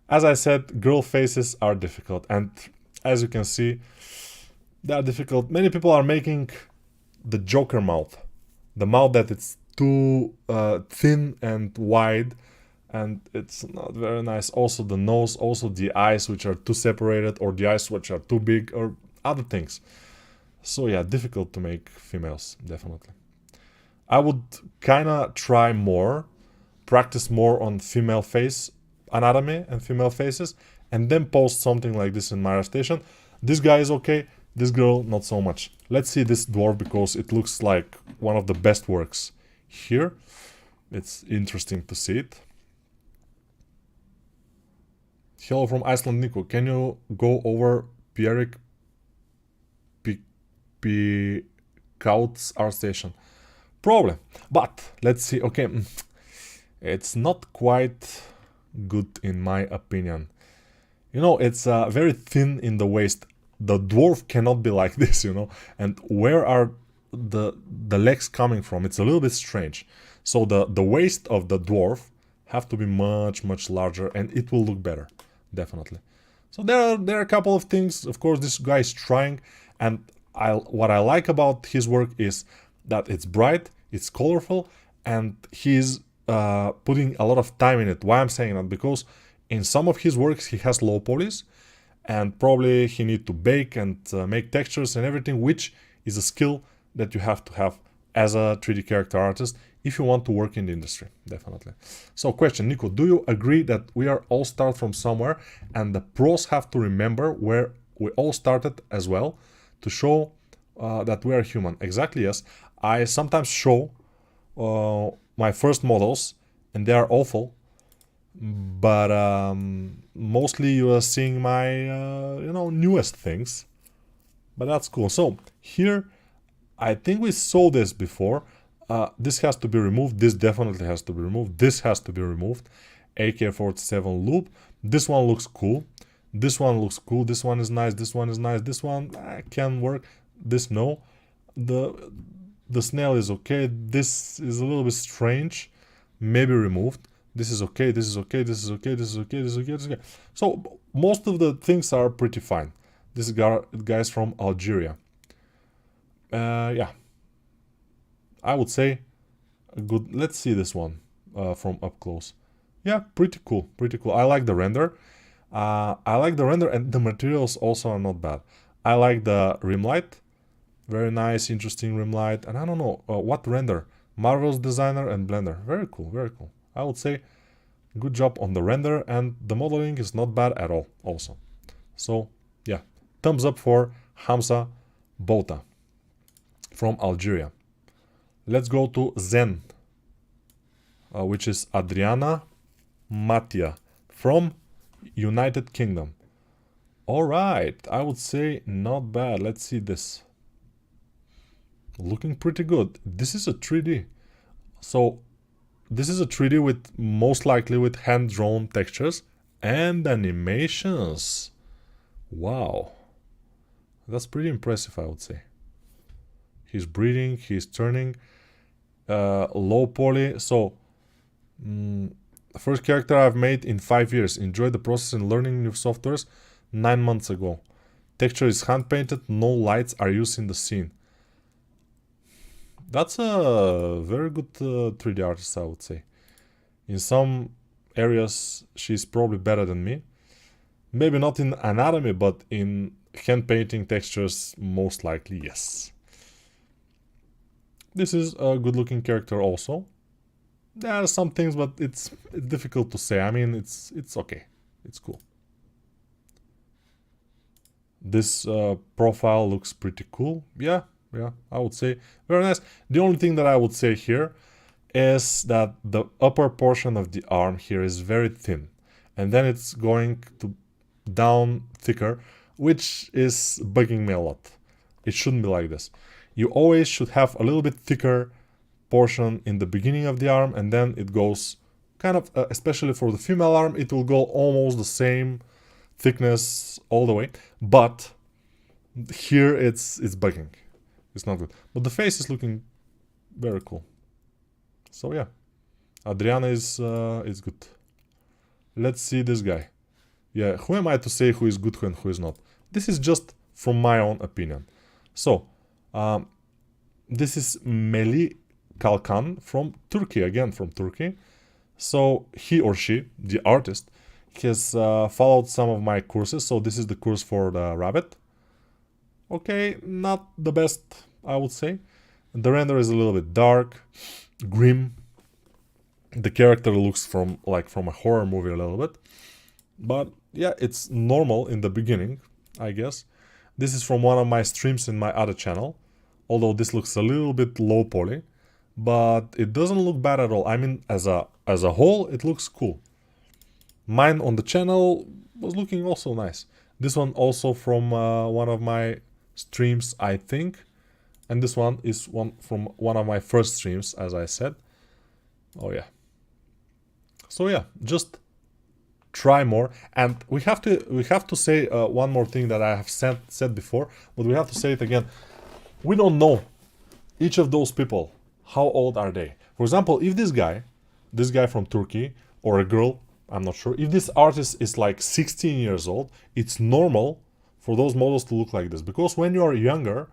as I said, girl faces are difficult, and as you can see, they are difficult. Many people are making the Joker mouth, the mouth that it's too thin and wide, and it's not very nice. Also the nose, also the eyes, which are too separated, or the eyes which are too big, or other things. So yeah, difficult to make females, definitely. I would kinda try more, practice more on female face anatomy and female faces, and then post something like this in my Artstation. This guy is okay, this girl not so much. Let's see this dwarf, because it looks like one of the best works here. It's interesting to see it. Hello from Iceland, Nico. Can you go over Pierrick Picaut's Artstation? Probably, but let's see. Okay, it's not quite good in my opinion. You know, it's very thin in the waist. The dwarf cannot be like this, you know. And where are the legs coming from? It's a little bit strange. So the waist of the dwarf have to be much larger, and it will look better, definitely. So there are a couple of things. Of course, this guy is trying, and what I like about his work is that it's bright, it's colorful, and he's putting a lot of time in it. Why I'm saying that? Because in some of his works he has low polys, and probably he need to bake and make textures and everything, which is a skill that you have to have as a 3D character artist if you want to work in the industry, definitely. So question, Nico, do you agree that we are all start from somewhere, and the pros have to remember where we all started as well, to show that we are human? Exactly, yes. I sometimes show my first models, and they are awful, but mostly you are seeing my newest things, but that's cool. So here, I think we saw this before. This has to be removed. This definitely has to be removed. This has to be removed. AK-47 loop. This one looks cool. This one looks cool. This one is nice. This one is nice. This one can work. This no. The snail is okay. This is a little bit strange. Maybe removed. This is okay. This is okay. This is okay. This is okay. This is okay. This is okay. So most of the things are pretty fine. This guy's from Algeria. Yeah. I would say a good. Let's see this one from up close. Yeah, pretty cool. Pretty cool. I like the render. And the materials also are not bad. I like the rim light. Very nice, interesting rim light. And I don't know what render. Marvel's Designer and Blender. Very cool, very cool. I would say good job on the render, and the modeling is not bad at all also. So yeah, thumbs up for Hamza Bouta from Algeria. Let's go to Zen, which is Adriana Matia from United Kingdom. All right, I would say not bad. Let's see this. Looking pretty good. This is a 3D. So this is a 3D with most likely with hand-drawn textures and animations. Wow. That's pretty impressive, I would say. He's breathing, he's turning. Low poly. So first character I've made in 5 years. Enjoyed the process and learning new softwares 9 months ago. Texture is hand painted, no lights are used in the scene. That's a very good 3D artist, I would say. In some areas, she's probably better than me. Maybe not in anatomy, but in hand painting textures, most likely, yes. This is a good looking character also. There are some things, but it's difficult to say. I mean, it's okay. It's cool. This profile looks pretty cool. Yeah, I would say very nice. The only thing that I would say here is that the upper portion of the arm here is very thin, and then it's going to down thicker, which is bugging me a lot. It shouldn't be like this. You always should have a little bit thicker portion in the beginning of the arm, and then it goes kind of, especially for the female arm, it will go almost the same thickness all the way, but here it's bugging. It's not good, but the face is looking very cool. So yeah, Adriana is good. Let's see this guy. Yeah, who am I to say who is good and who is not? This is just from my own opinion. So this is Meli Kalkan from Turkey, again from Turkey. So he or she, the artist, has followed some of my courses. So this is the course for the rabbit. Okay, not the best, I would say. The render is a little bit dark, grim. The character looks from a horror movie a little bit. But yeah, it's normal in the beginning, I guess. This is from one of my streams in my other channel. Although this looks a little bit low poly, but it doesn't look bad at all. I mean, as a whole, it looks cool. Mine on the channel was looking also nice. This one also from one of my streams, I think. And this one is from one of my first streams, as I said. Oh yeah. So yeah, just try more. And we have to say one more thing that I have said before, but we have to say it again. We don't know each of those people. How old are they? For example, if this guy from Turkey, or a girl, I'm not sure, if this artist is like 16 years old, it's normal for those models to look like this. Because when you are younger,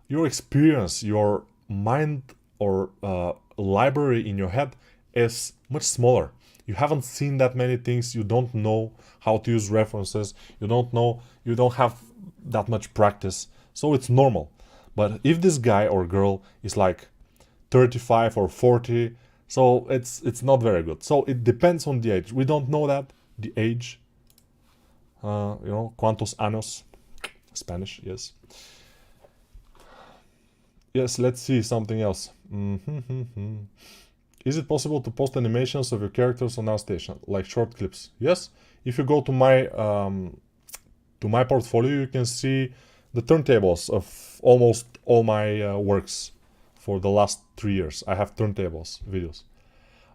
your experience, your mind or library in your head is much smaller. You haven't seen that many things. You don't know how to use references. You don't have that much practice. So it's normal. But if this guy or girl is like 35 or 40, so it's not very good. So it depends on the age. We don't know that, the age. Cuántos años? Spanish, yes. Yes, let's see something else. Is it possible to post animations of your characters on Artstation, like short clips? Yes. If you go to my portfolio, you can see the turntables of almost all my works for the last 3 years. I have turntables videos.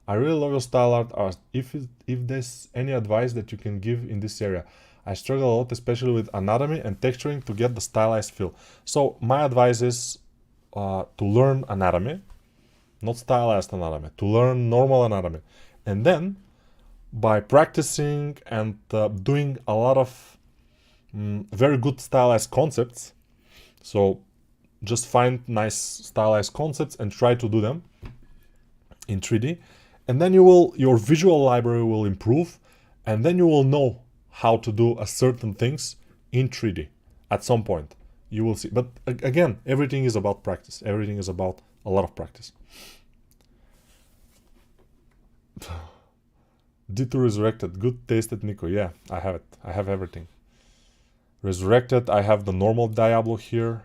I really love your style art. If there's any advice that you can give in this area, I struggle a lot, especially with anatomy and texturing, to get the stylized feel. So my advice is to learn anatomy, not stylized anatomy, to learn normal anatomy. And then, by practicing and doing a lot of very good stylized concepts, so just find nice stylized concepts and try to do them in 3D, and then your visual library will improve, and then you will know how to do a certain things in 3D at some point. You will see. But again, everything is about practice. Everything is about a lot of practice. D2 Resurrected. Good taste at Nico. Yeah, I have it. I have everything. Resurrected. I have the normal Diablo here.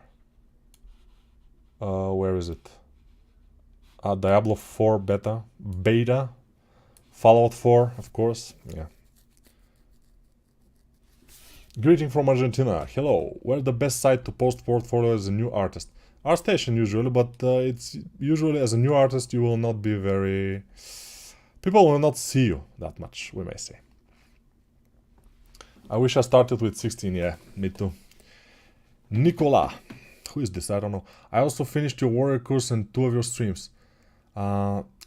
Where is it? Diablo 4 beta. Fallout 4, of course. Yeah. Greeting from Argentina. Hello. Where's the best site to post portfolio as a new artist? Artstation usually, but it's usually as a new artist you will not be very... People will not see you that much, we may say. I wish I started with 16, yeah, me too. Nicola. Who is this? I don't know. I also finished your warrior course and 2 of your streams.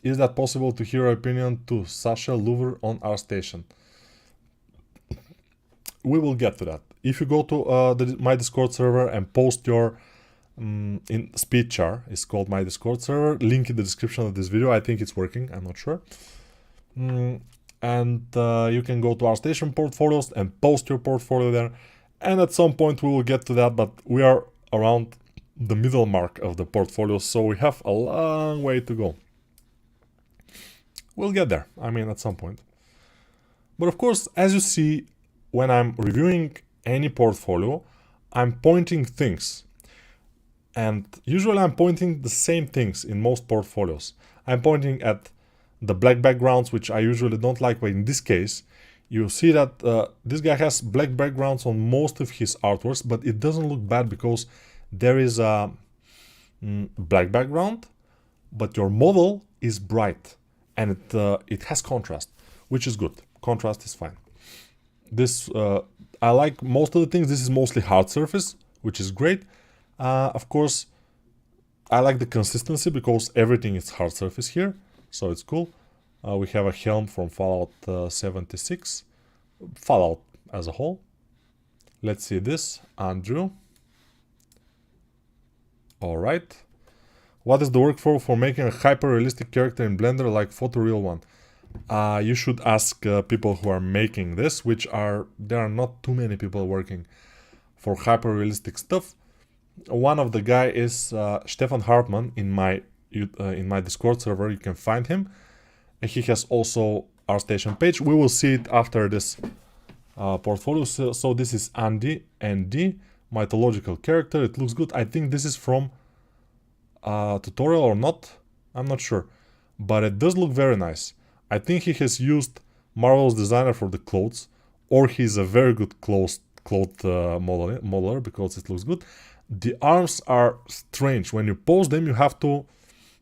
Is that possible to hear your opinion to Sasha Louvre on Artstation? We will get to that. If you go to my Discord server and post your in speedchar, it's called my Discord server, link in the description of this video. I think it's working, I'm not sure. And you can go to Artstation portfolios and post your portfolio there. And at some point we will get to that, but we are around the middle mark of the portfolio, so we have a long way to go. We'll get there, I mean, at some point. But of course, as you see, when I'm reviewing any portfolio, I'm pointing things. And usually I'm pointing the same things in most portfolios. I'm pointing at the black backgrounds, which I usually don't like, but in this case, you see that this guy has black backgrounds on most of his artworks, but it doesn't look bad because there is a black background, but your model is bright and it has contrast, which is good. Contrast is fine. This I like most of the things. This is mostly hard surface, which is great. Of course, I like the consistency because everything is hard surface here, so it's cool. We have a helm from Fallout 76, Fallout as a whole. Let's see this, Andrew. All right. What is the workflow for making a hyper-realistic character in Blender like photoreal one? You should ask people who are making this, there are not too many people working for hyper-realistic stuff. One of the guy is Stefan Hartmann in my Discord server. You can find him. And he has also Artstation page. We will see it after this portfolio. So this is Andy, ND, mythological character. It looks good. I think this is from tutorial or not. I'm not sure. But it does look very nice. I think he has used Marvel's designer for the clothes. Or he's a very good cloth modeler because it looks good. The arms are strange. When you pose them, you have to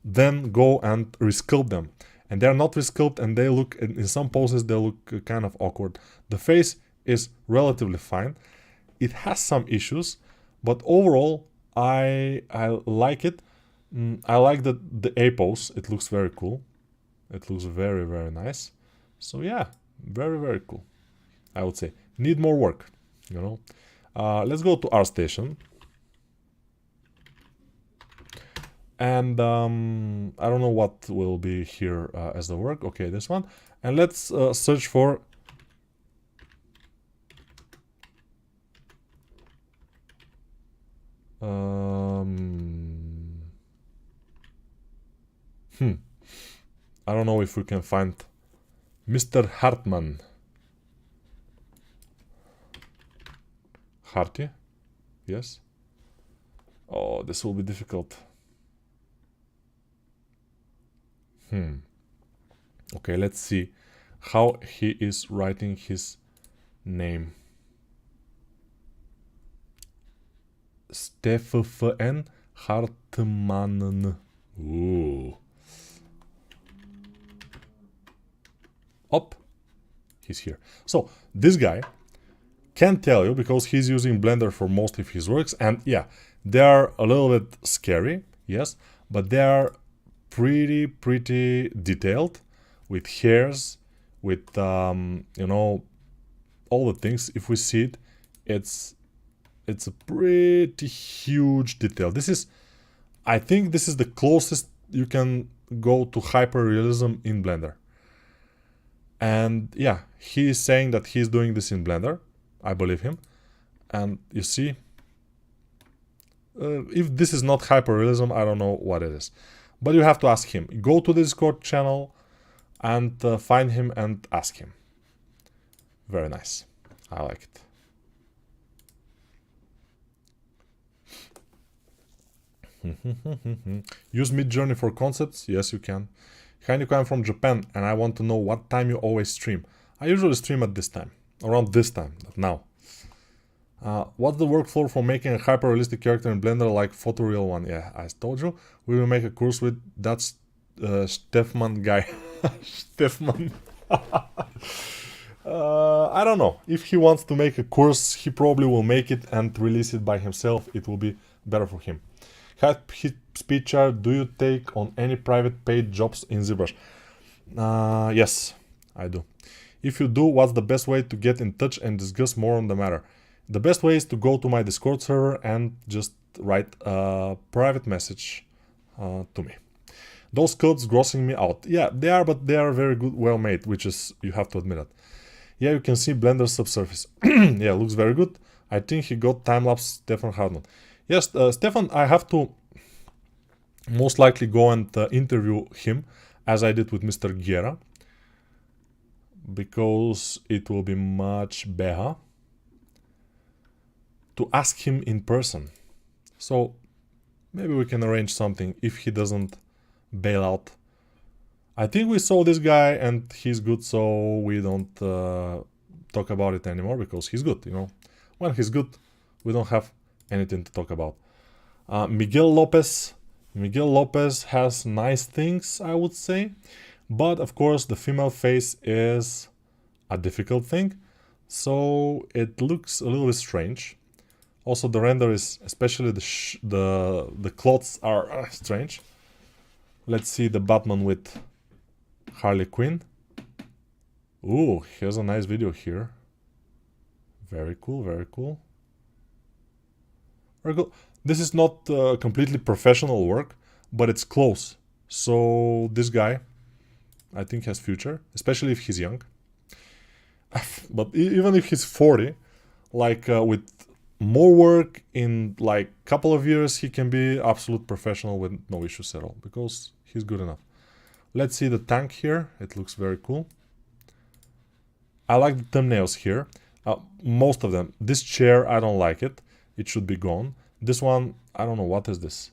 then go and resculpt them. And they're not resculpted, and they look, in some poses, they look kind of awkward. The face is relatively fine. It has some issues, but overall, I like it. I like the A pose. It looks very cool. It looks very, very nice. So yeah, very, very cool. I would say. Need more work, you know. Let's go to Artstation. And I don't know what will be here as the work. Okay, this one. And let's search for I don't know if we can find Mr. Hartmann. Harty? Yes. Oh, this will be difficult. Okay, let's see how he is writing his name. Stefan Hartmann. Ooh. Up. He's here. So, this guy can tell you, because he's using Blender for most of his works, and yeah, they are a little bit scary, yes, but they are pretty detailed, with hairs, with you know, all the things. If we see it, it's a pretty huge detail. This is, I think this is the closest you can go to hyper-realism in Blender. And yeah, he is saying that he's doing this in Blender. I believe him. And you see, if this is not hyper-realism, I don't know what it is. But you have to ask him. Go to the Discord channel and find him and ask him. Very nice. I like it. Use Midjourney for concepts? Yes, you can. Heineko, I'm from Japan and I want to know what time you always stream. I usually stream at this time. Around this time, now. What's the workflow for making a hyper-realistic character in Blender like photoreal one? Yeah, I told you. We will make a course with that Stefman guy. Stefman. I don't know. If he wants to make a course, he probably will make it and release it by himself. It will be better for him. Speed chart, do you take on any private paid jobs in ZBrush? Yes, I do. If you do, what's the best way to get in touch and discuss more on the matter? The best way is to go to my Discord server and just write a private message to me. Those sculpts grossing me out. Yeah, they are, but they are very good, well made, which is, you have to admit it. Yeah, you can see Blender subsurface. Yeah, looks very good. I think he got time-lapse Stefan Hartmann. Yes, Stefan, I have to most likely go and interview him, as I did with Mr. Guerra, because it will be much better to ask him in person. So maybe we can arrange something if he doesn't bail out. I think we saw this guy and he's good, so we don't talk about it anymore, because he's good, you know. When he's good, we don't have anything to talk about. Miguel Lopez has nice things, I would say, but of course the female face is a difficult thing, so it looks a little bit strange. Also, the render is, especially the clothes are strange. Let's see the Batman with Harley Quinn. Ooh, here's a nice video here. Very cool, very cool. Very cool. This is not completely professional work, but it's close. So this guy I think has future, especially if he's young. But even if he's 40, like with more work in like couple of years, he can be absolute professional with no issues at all because he's good enough. Let's see the tank here. It looks very cool. I like the thumbnails here. Most of them. This chair, I don't like it. It should be gone. This one, I don't know what is this.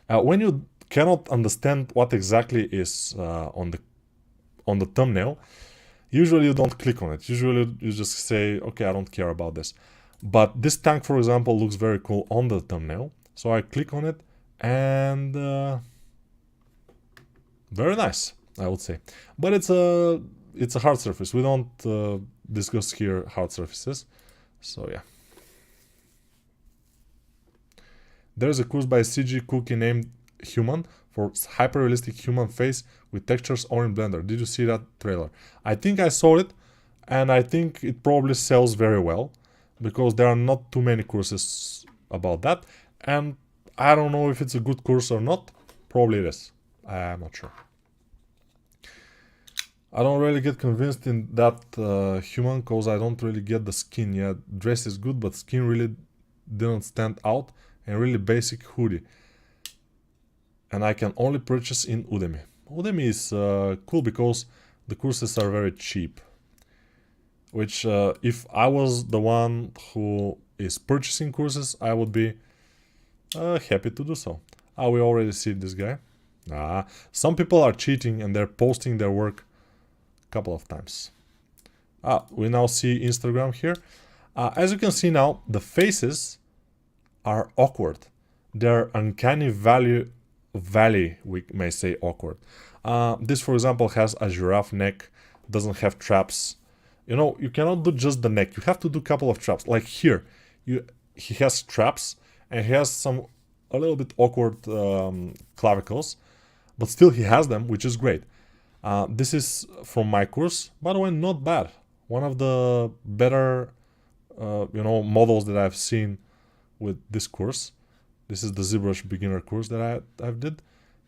When you cannot understand what exactly is on the thumbnail, usually you don't click on it. Usually you just say, okay, I don't care about this. But this tank, for example, looks very cool on the thumbnail. So I click on it and very nice, I would say. But it's a hard surface. We don't discuss here hard surfaces. So yeah. There's a course by CG Cookie named Human for hyper-realistic human face with textures or in Blender. Did you see that trailer? I think I saw it, and I think it probably sells very well because there are not too many courses about that, and I don't know if it's a good course or not. Probably it is. I'm not sure. I don't really get convinced in that Human because I don't really get the skin. Yeah, dress is good, but skin really didn't stand out, and really basic hoodie. And I can only purchase in Udemy. Udemy is cool because the courses are very cheap. Which, if I was the one who is purchasing courses, I would be happy to do so. We already see this guy. Some people are cheating and they're posting their work a couple of times. We now see Instagram here. As you can see now, the faces are awkward. They're uncanny valley, we may say awkward. This, for example, has a giraffe neck, doesn't have traps. You know, you cannot do just the neck. You have to do a couple of traps. Like here, he has traps and he has a little bit awkward clavicles, but still he has them, which is great. This is from my course, by the way, not bad. One of the better, models that I've seen with this course. This is the ZBrush beginner course that I did.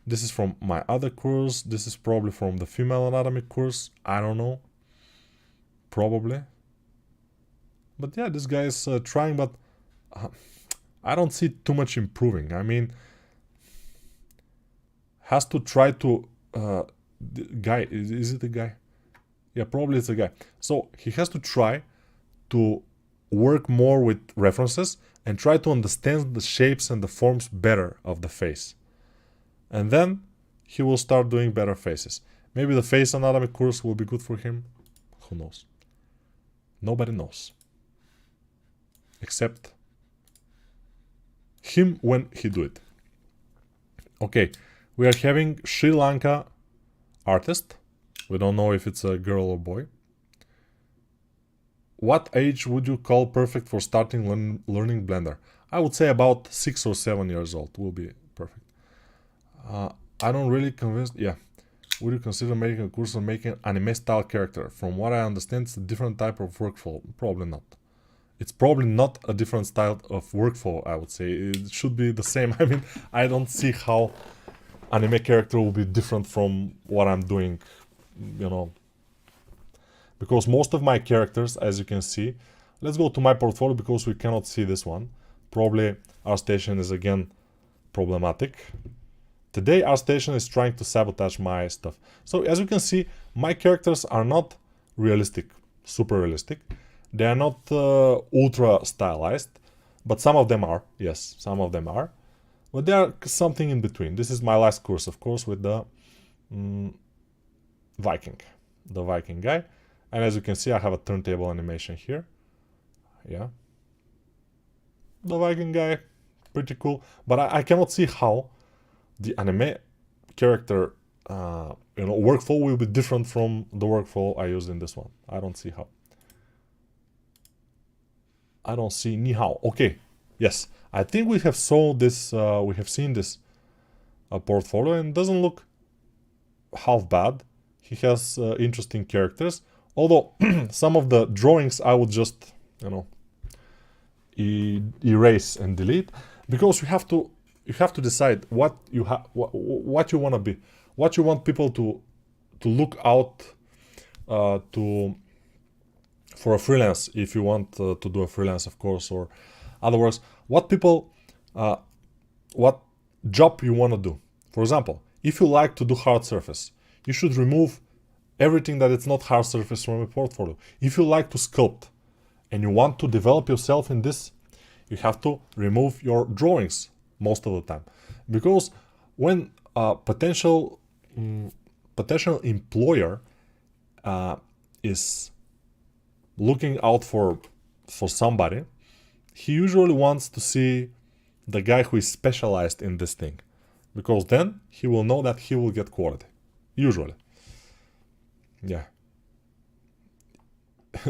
This is from my other course. This is probably from the female anatomy course. I don't know. Probably. But yeah, this guy is trying, but I don't see too much improving. I mean, has to try to... guy, is it a guy? Yeah, probably it's a guy. So he has to try to work more with references and try to understand the shapes and the forms better of the face. And then he will start doing better faces. Maybe the face anatomy course will be good for him. Who knows? Nobody knows. Except him when he do it. Okay, we are having Sri Lanka artist. We don't know if it's a girl or boy. What age would you call perfect for starting learning Blender? I would say about 6 or 7 years old will be perfect. I don't really convinced. Yeah. Would you consider making a course on making anime style character? From what I understand, it's a different type of workflow. Probably not. It's probably not a different style of workflow, I would say. It should be the same. I mean, I don't see how anime character will be different from what I'm doing, because most of my characters, as you can see, let's go to my portfolio because we cannot see this one. Probably Artstation is again problematic. Today Artstation is trying to sabotage my stuff. So as you can see, my characters are not realistic, super realistic. They are not ultra stylized, but some of them are. Yes, some of them are. But they are something in between. This is my last course, of course, with the Viking. The Viking guy. And as you can see, I have a turntable animation here. Yeah. The Viking guy, pretty cool. But I cannot see how the anime character workflow will be different from the workflow I used in this one. I don't see how. I don't see ni hao. Okay. Yes. I think we have saw this, we have seen this portfolio, and doesn't look half bad. He has interesting characters. Although some of the drawings I would just, erase and delete, because you have to decide what you want to be, what you want people look out for a freelance if you want to do a freelance, of course, or other works. What job you want to do. For example, if you like to do hard surface, you should remove everything that it's not hard surface from your portfolio. If you like to sculpt and you want to develop yourself in this, you have to remove your drawings most of the time, because when a potential employer is looking out for somebody, he usually wants to see the guy who is specialized in this thing, because then he will know that he will get quality, usually. Yeah.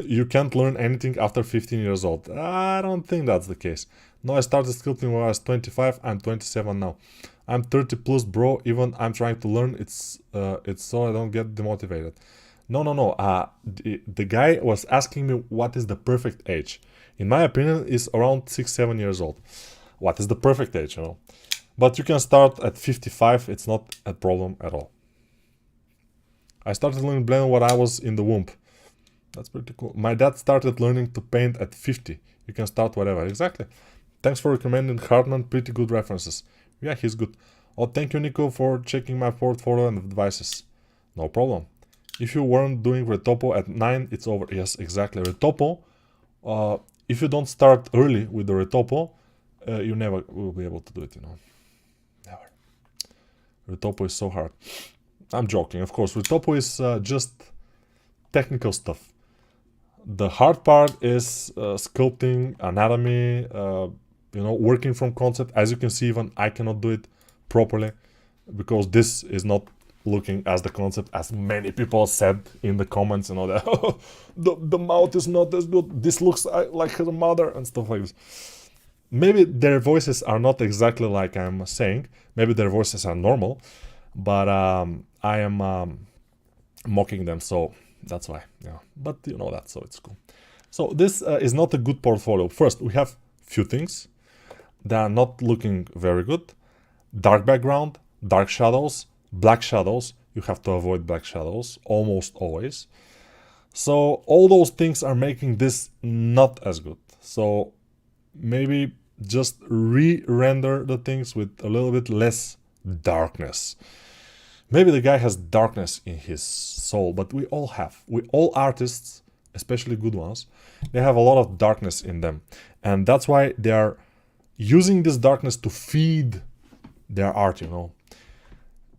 You can't learn anything after 15 years old. I don't think that's the case. No, I started sculpting when I was 25. I'm 27 now. I'm 30 plus, bro. Even I'm trying to learn. It's so I don't get demotivated. No. The guy was asking me what is the perfect age. In my opinion, is around 6-7 years old. What is the perfect age, you know? But you can start at 55. It's not a problem at all. I started learning Blender when I was in the womb. That's pretty cool. My dad started learning to paint at 50. You can start whatever. Exactly. Thanks for recommending Hartman. Pretty good references. Yeah, he's good. Oh, thank you, Nico, for checking my portfolio and advices. No problem. If you weren't doing Retopo at 9, it's over. Yes, exactly. Retopo, if you don't start early with the Retopo, you never will be able to do it, you know. Never. Retopo is so hard. I'm joking, of course. Retopo is just technical stuff. The hard part is sculpting, anatomy, working from concept. As you can see, even I cannot do it properly because this is not looking as the concept as many people said in the comments, you know, that the mouth is not as good. This looks like her mother and stuff like this. Maybe their voices are not exactly like I'm saying. Maybe their voices are normal, but I am mocking them, so that's why. Yeah, but you know that, so it's cool. So this is not a good portfolio. First, we have few things that are not looking very good. Dark background, dark shadows, black shadows. You have to avoid black shadows almost always. So all those things are making this not as good. So maybe just re-render the things with a little bit less darkness. Maybe the guy has darkness in his soul, but we all have. We all artists, especially good ones, they have a lot of darkness in them. And that's why they are using this darkness to feed their art, you know.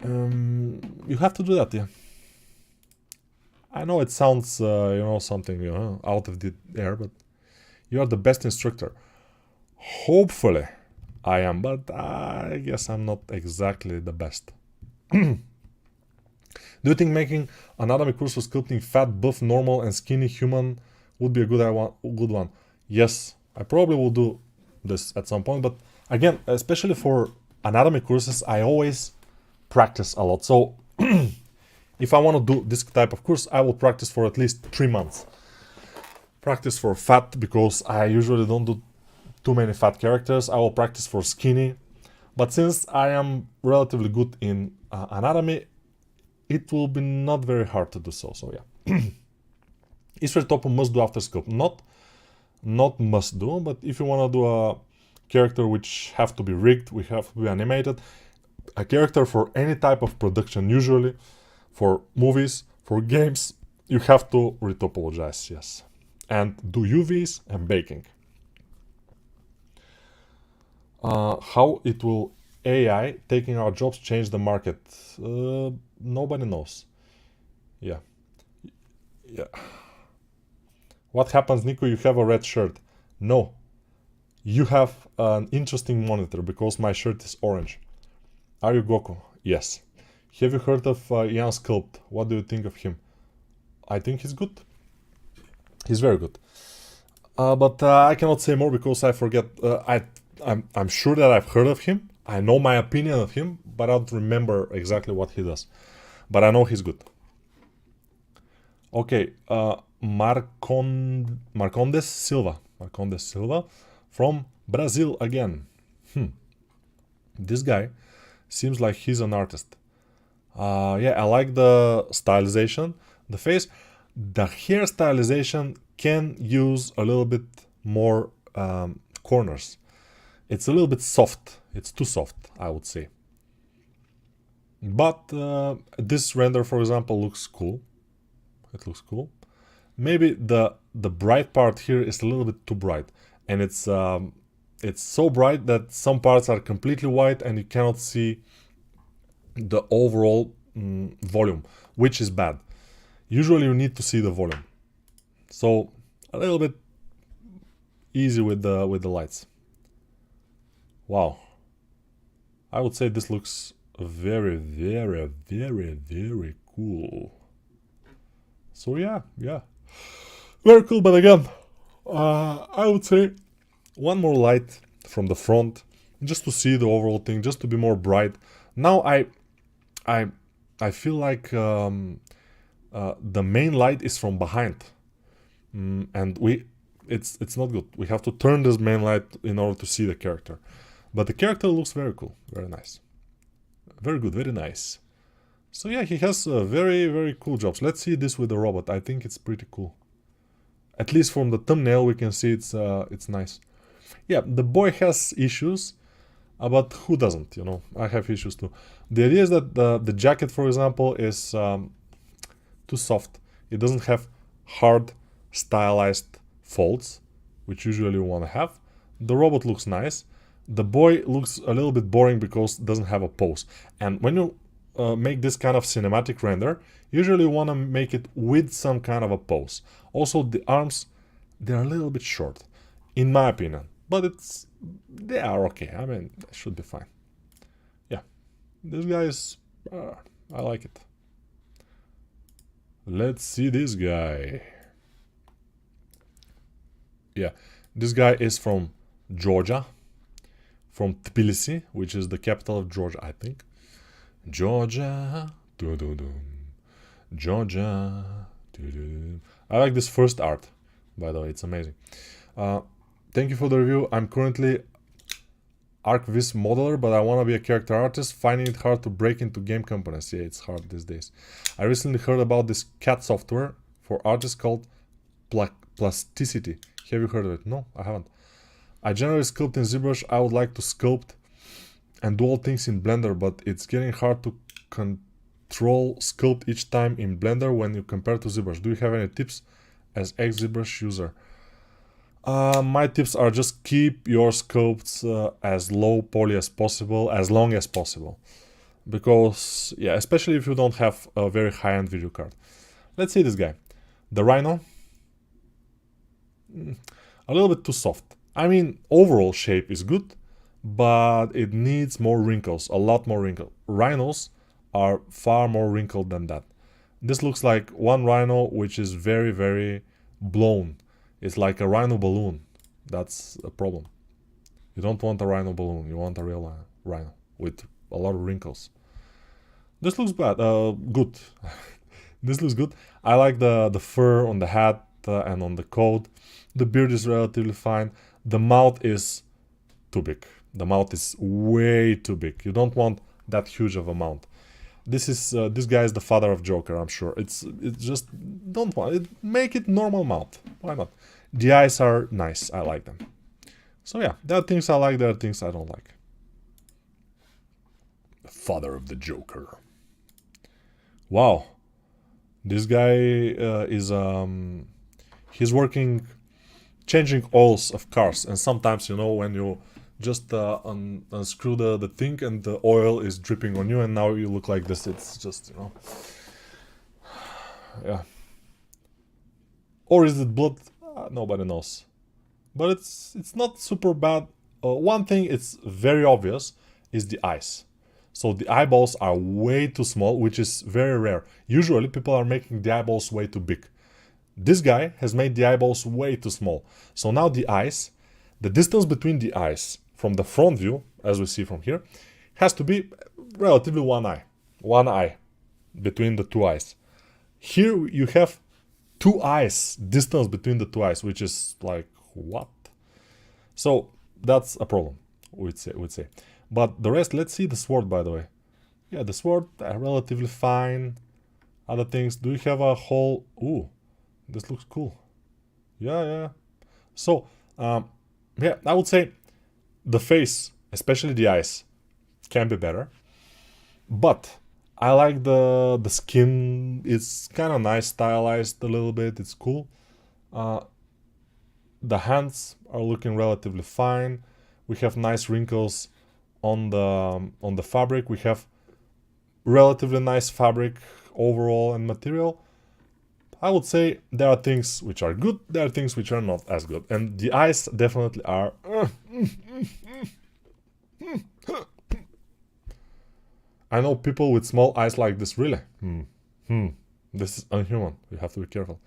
You have to do that, yeah. I know it sounds, something, out of the air, but you are the best instructor. Hopefully I am, but I guess I'm not exactly the best. Do you think making anatomy course for sculpting fat, buff, normal, and skinny human would be a good one? Yes, I probably will do this at some point, but again, especially for anatomy courses, I always practice a lot. So if I want to do this type of course, I will practice for at least 3 months. Practice for fat, because I usually don't do too many fat characters. I will practice for skinny, but since I am relatively good in anatomy, it will be not very hard to do so. So yeah. Is Retopo must do after sculpt? Not must do, but if you want to do a character which have to be rigged, we have to be animated, a character for any type of production, usually for movies, for games, you have to retopologize, yes, and do UVs and baking. How it will AI taking our jobs change the market? Nobody knows. Yeah. What happens, Nico? You have a red shirt. No, you have an interesting monitor because my shirt is orange. Are you Goku? Yes. Have you heard of Jan Sculpt? What do you think of him? I think he's good. He's very good. But I cannot say more because I forget. I'm sure that I've heard of him. I know my opinion of him, but I don't remember exactly what he does. But I know he's good. Okay, Marcondes Silva from Brazil again. This guy seems like he's an artist. Yeah, I like the stylization, the face. The hair stylization can use a little bit more corners. It's a little bit soft. It's too soft, I would say. But this render, for example, looks cool. It looks cool. Maybe the bright part here is a little bit too bright, and it's so bright that some parts are completely white and you cannot see the overall volume, which is bad. Usually you need to see the volume. So a little bit easy with the lights. Wow. I would say this looks very, very, very, very cool. So yeah. Very cool, but again, I would say one more light from the front, just to see the overall thing, just to be more bright. Now I feel like the main light is from behind, and it's not good. We have to turn this main light in order to see the character. But the character looks very cool, very nice, very good, very nice. So yeah, he has very, very cool jobs. Let's see this with the robot. I think it's pretty cool. At least from the thumbnail, we can see it's nice. Yeah, the boy has issues, but who doesn't? You know, I have issues too. The idea is that the jacket, for example, is too soft. It doesn't have hard, stylized folds, which usually you want to have. The robot looks nice. The boy looks a little bit boring because it doesn't have a pose. And when you make this kind of cinematic render, usually you want to make it with some kind of a pose. Also, the arms, they're a little bit short, in my opinion. But they are okay. I mean, they should be fine. Yeah, this guy is, I like it. Let's see this guy. Yeah, this guy is from Georgia, from Tbilisi, which is the capital of Georgia, I think. Georgia, Georgia. I like this first art, by the way, it's amazing. Thank you for the review. I'm currently ArcVis modeler, but I want to be a character artist, finding it hard to break into game companies. Yeah, it's hard these days. I recently heard about this CAD software for artists called Plasticity. Have you heard of it? No, I haven't. I generally sculpt in ZBrush. I would like to sculpt and do all things in Blender, but it's getting hard to control sculpt each time in Blender when you compare to ZBrush. Do you have any tips as ex-ZBrush user? My tips are just keep your sculpts as low poly as possible, as long as possible. Because, yeah, especially if you don't have a very high-end video card. Let's see this guy. The Rhino. A little bit too soft. I mean, overall shape is good, but it needs more wrinkles, a lot more wrinkles. Rhinos are far more wrinkled than that. This looks like one rhino which is very, very blown. It's like a rhino balloon. That's a problem. You don't want a rhino balloon, you want a real rhino with a lot of wrinkles. This looks bad, good. This looks good. I like the fur on the hat and on the coat. The beard is relatively fine. The mouth is too big. The mouth is way too big. You don't want that huge of a mouth. This guy is the father of Joker, I'm sure. It's just don't want it. Make it normal mouth. Why not? The eyes are nice. I like them. So yeah, there are things I like. There are things I don't like. The father of the Joker. Wow, this guy is he's working, changing oils of cars, and sometimes, you know, when you just unscrew the thing and the oil is dripping on you and now you look like this. It's just, you know, yeah. Or is it blood? Nobody knows. But it's not super bad. One thing it's very obvious is the eyes. So the eyeballs are way too small, which is very rare. Usually people are making the eyeballs way too big. This guy has made the eyeballs way too small. So now the eyes, the distance between the eyes from the front view, as we see from here, has to be relatively one eye. One eye between the two eyes. Here you have two eyes, distance between the two eyes, which is like, what? So that's a problem, we'd say. But the rest, let's see the sword, by the way. Yeah, the sword, relatively fine. Other things, do you have a whole... Ooh, this looks cool. Yeah, yeah. So, yeah, I would say the face, especially the eyes, can be better. But I like the skin. It's kind of nice, stylized a little bit. It's cool. Uh, the hands are looking relatively fine. We have nice wrinkles on the fabric. We have relatively nice fabric overall and material. I would say there are things which are good, there are things which are not as good, and the eyes definitely are. I know people with small eyes like this. Really, this is unhuman. You have to be careful.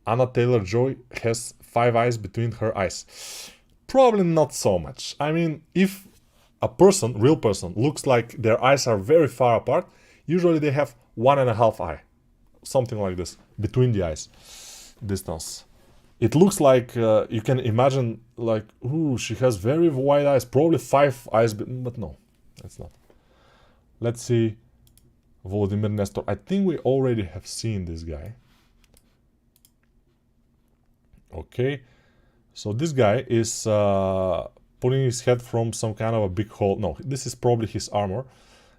Anna Taylor-Joy has 5 eyes between her eyes. Probably not so much. I mean, if a person, real person, looks like their eyes are very far apart, usually they have 1.5 eye, something like this, between the eyes, distance. It looks like you can imagine, like, ooh, she has very wide eyes, probably 5 eyes, but no, it's not. Let's see, Volodymyr Nestor. I think we already have seen this guy. Okay, so this guy is putting his head from some kind of a big hole. No, this is probably his armor,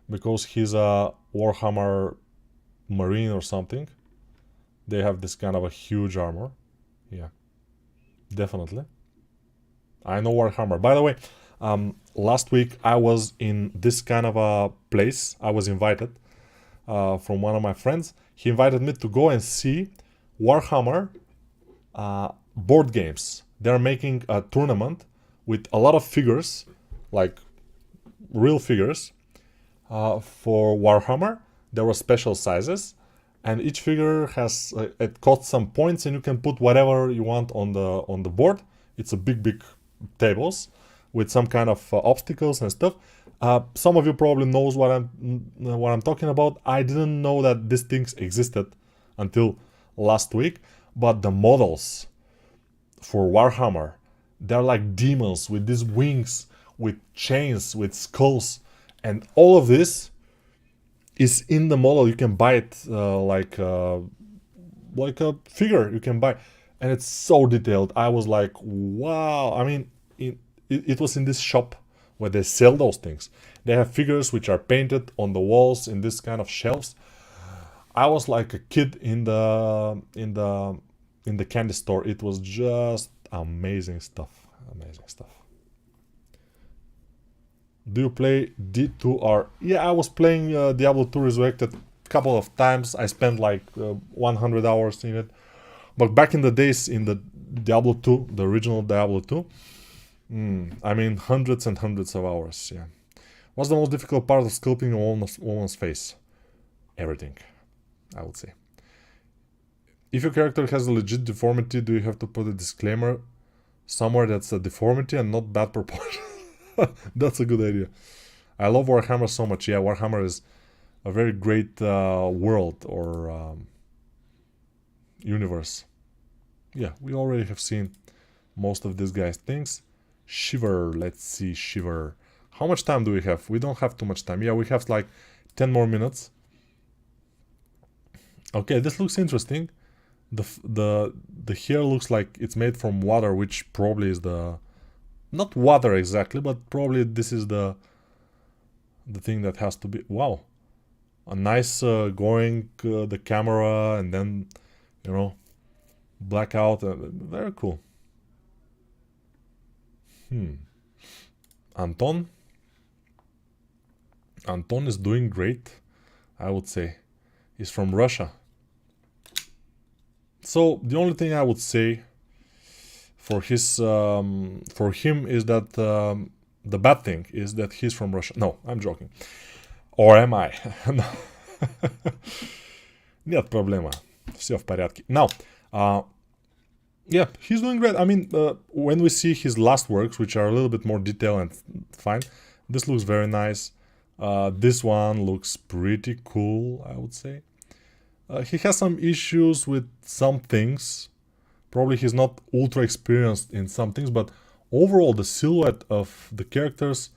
because he's a Warhammer Marine or something. They have this kind of a huge armor. Yeah, definitely. I know Warhammer. By the way, last week I was in this kind of a place. I was invited from one of my friends. He invited me to go and see Warhammer board games. They're making a tournament with a lot of figures, like real figures, for Warhammer. There were special sizes, and each figure has it costs some points, and you can put whatever you want on the board. It's a big tables with some kind of obstacles and stuff. Some of you probably knows what I'm talking about. I didn't know that these things existed until last week, but the models for Warhammer, they're like demons with these wings, with chains, with skulls, and all of this is in the model. You can buy it like a figure you can buy, and it's so detailed. I was like, wow. I mean, it was in this shop where they sell those things. They have figures which are painted on the walls in this kind of shelves. I was like a kid in the candy store. It was just amazing stuff. Amazing stuff. Do you play D2R? Yeah, I was playing Diablo 2 Resurrected a couple of times. I spent like 100 hours in it. But back in the days, in the Diablo 2, the original Diablo 2, I mean, hundreds and hundreds of hours, yeah. What's the most difficult part of sculpting a woman's face? Everything, I would say. If your character has a legit deformity, do you have to put a disclaimer somewhere that's a deformity and not bad proportion? That's a good idea. I love Warhammer so much. Yeah, Warhammer is a very great world or universe. Yeah, we already have seen most of this guy's things. Shiver, let's see, Shiver. How much time do we have? We don't have too much time. Yeah, we have like 10 more minutes. Okay, this looks interesting. The hair looks like it's made from water, which probably is the... Not water exactly, but probably this is the thing that has to be... Wow. A nice going the camera and then, you know, blackout. Very cool. Anton is doing great, I would say. He's from Russia. So the only thing I would say for him is that the bad thing is that he's from Russia. No, I'm joking. Or am I? Нет проблема. Все в порядке. Now, yeah, he's doing great. I mean, when we see his last works, which are a little bit more detailed and fine, this looks very nice. This one looks pretty cool, I would say. He has some issues with some things. Probably he's not ultra experienced in some things, but overall the silhouette of the characters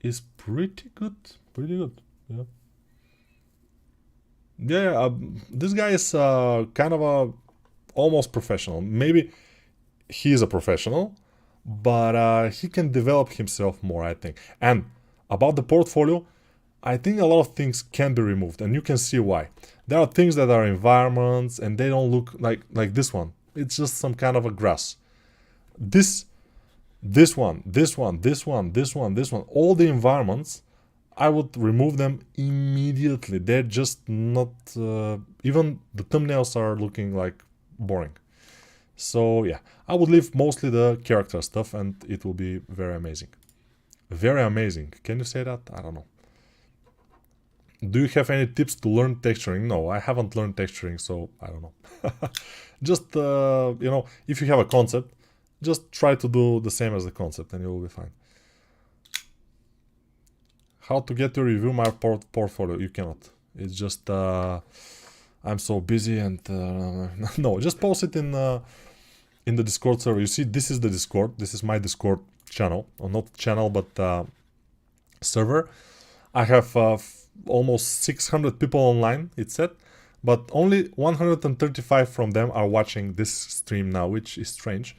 is pretty good. Pretty good. Yeah. Yeah, this guy is kind of a almost professional. Maybe he is a professional, but he can develop himself more, I think. And about the portfolio, I think a lot of things can be removed, and you can see why. There are things that are environments, and they don't look like this one. It's just some kind of a grass. This one, this one, this one, this one, this one, all the environments, I would remove them immediately. They're just not... even the thumbnails are looking like boring. So yeah, I would leave mostly the character stuff, and it will be very amazing. Very amazing. Can you say that? I don't know. Do you have any tips to learn texturing? No, I haven't learned texturing, so I don't know. Just, you know, if you have a concept, just try to do the same as the concept and you will be fine. How to get to review my portfolio? You cannot. It's just, I'm so busy and... no, just post it in the Discord server. You see, this is the Discord. This is my Discord channel. Or not channel, but server. I have almost 600 people online, it said. But only 135 from them are watching this stream now, which is strange.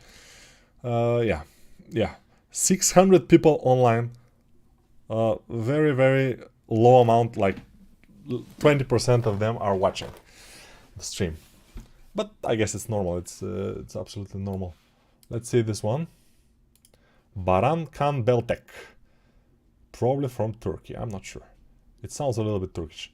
Yeah. 600 people online. Very, very low amount, like 20% of them are watching the stream. But I guess it's normal. It's absolutely normal. Let's see this one. Baran Kan Beltek. Probably from Turkey. I'm not sure. It sounds a little bit Turkish.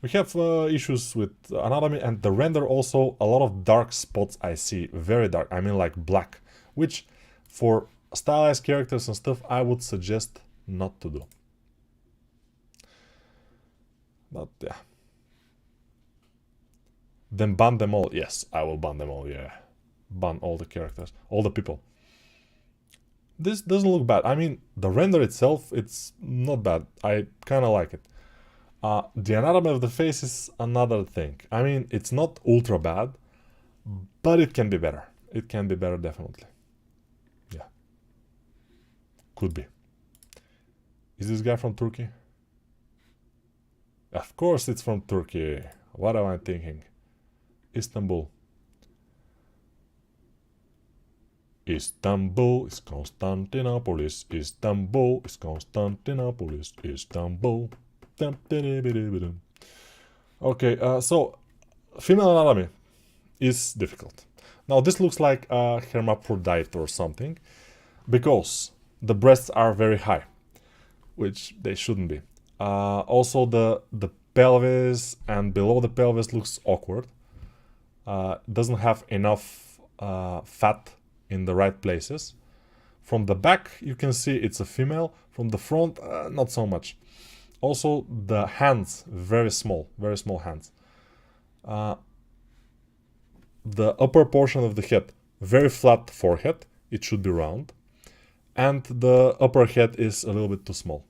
We have issues with anatomy and the render also. A lot of dark spots I see. Very dark. I mean like black. Which for stylized characters and stuff I would suggest not to do. But yeah. Then ban them all. Yes, I will ban them all, yeah. Ban all the characters. All the people. This doesn't look bad. I mean, the render itself, it's not bad. I kind of like it. The anatomy of the face is another thing. I mean, it's not ultra bad, but it can be better. It can be better, definitely. Yeah. Could be. Is this guy from Turkey? Of course it's from Turkey. What am I thinking? Istanbul. Istanbul is Constantinopolis. Istanbul is Constantinopolis. Istanbul. Okay, so female anatomy is difficult. Now this looks like a hermaphrodite or something, because the breasts are very high, which they shouldn't be. Also the pelvis and below the pelvis looks awkward. Doesn't have enough fat in the right places. From the back you can see it's a female. From the front not so much. Also the hands, very small hands. The upper portion of the head, very flat forehead, it should be round. And the upper head is a little bit too small.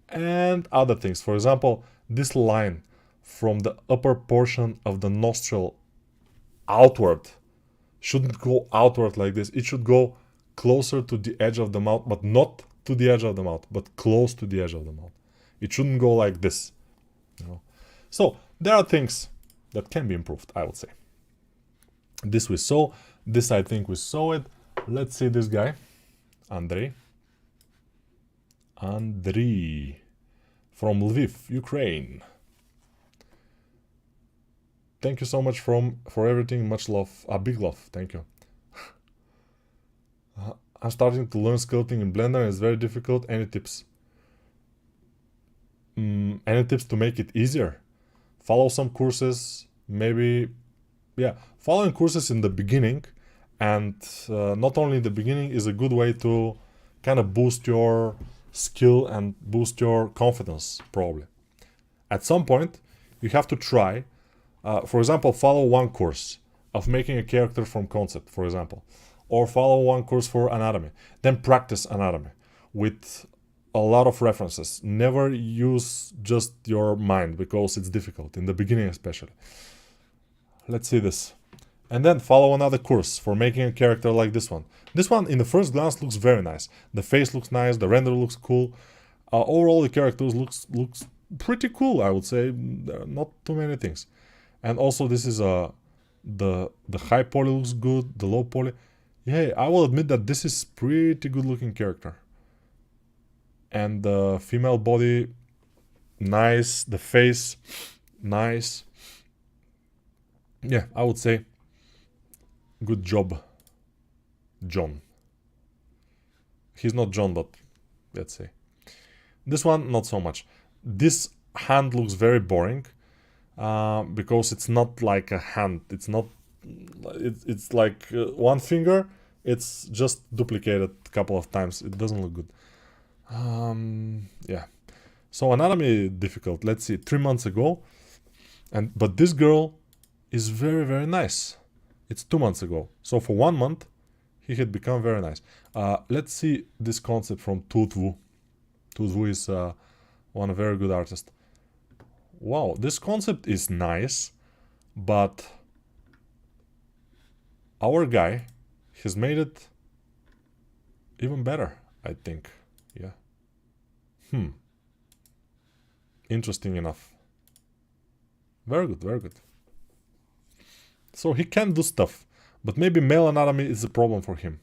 And other things, for example, this line from the upper portion of the nostril outward shouldn't go outward like this. It should go closer to the edge of the mouth, but not to the edge of the mouth, but close to the edge of the mouth. It shouldn't go like this, you know. So there are things that can be improved, I would say. This we saw. This I think we saw it. Let's see this guy, Andrei from Lviv, Ukraine. Thank you so much for everything. Much love. Big love. Thank you. I'm starting to learn sculpting in Blender. It's very difficult. Any tips? Any tips to make it easier? Follow some courses. Maybe, yeah. Following courses in the beginning, and not only in the beginning, is a good way to kind of boost your skill and boost your confidence, probably. At some point, you have to try. For example, follow one course of making a character from concept, for example. Or follow one course for anatomy. Then practice anatomy with a lot of references. Never use just your mind, because it's difficult, in the beginning especially. Let's see this. And then follow another course for making a character like this one. This one, in the first glance, looks very nice. The face looks nice, the render looks cool. overall the characters looks pretty cool, I would say. There are not too many things. And also this is the high poly looks good, the low poly. Yeah, I will admit that this is pretty good looking character. And the female body, nice. The face, nice. Yeah, I would say good job, John. He's not John, but let's say. This one, not so much. This hand looks very boring because it's not like a hand. It's not. It's like one finger. It's just duplicated a couple of times. It doesn't look good. Yeah. So anatomy difficult. Let's see. 3 months ago, but this girl is very, very nice. It's 2 months ago. So for 1 month, he had become very nice. Let's see this concept from Tutvu. Tutvu is one very good artist. Wow, this concept is nice, but our guy has made it even better, I think. Yeah. Interesting enough. Very good, very good. So he can do stuff, but maybe male anatomy is a problem for him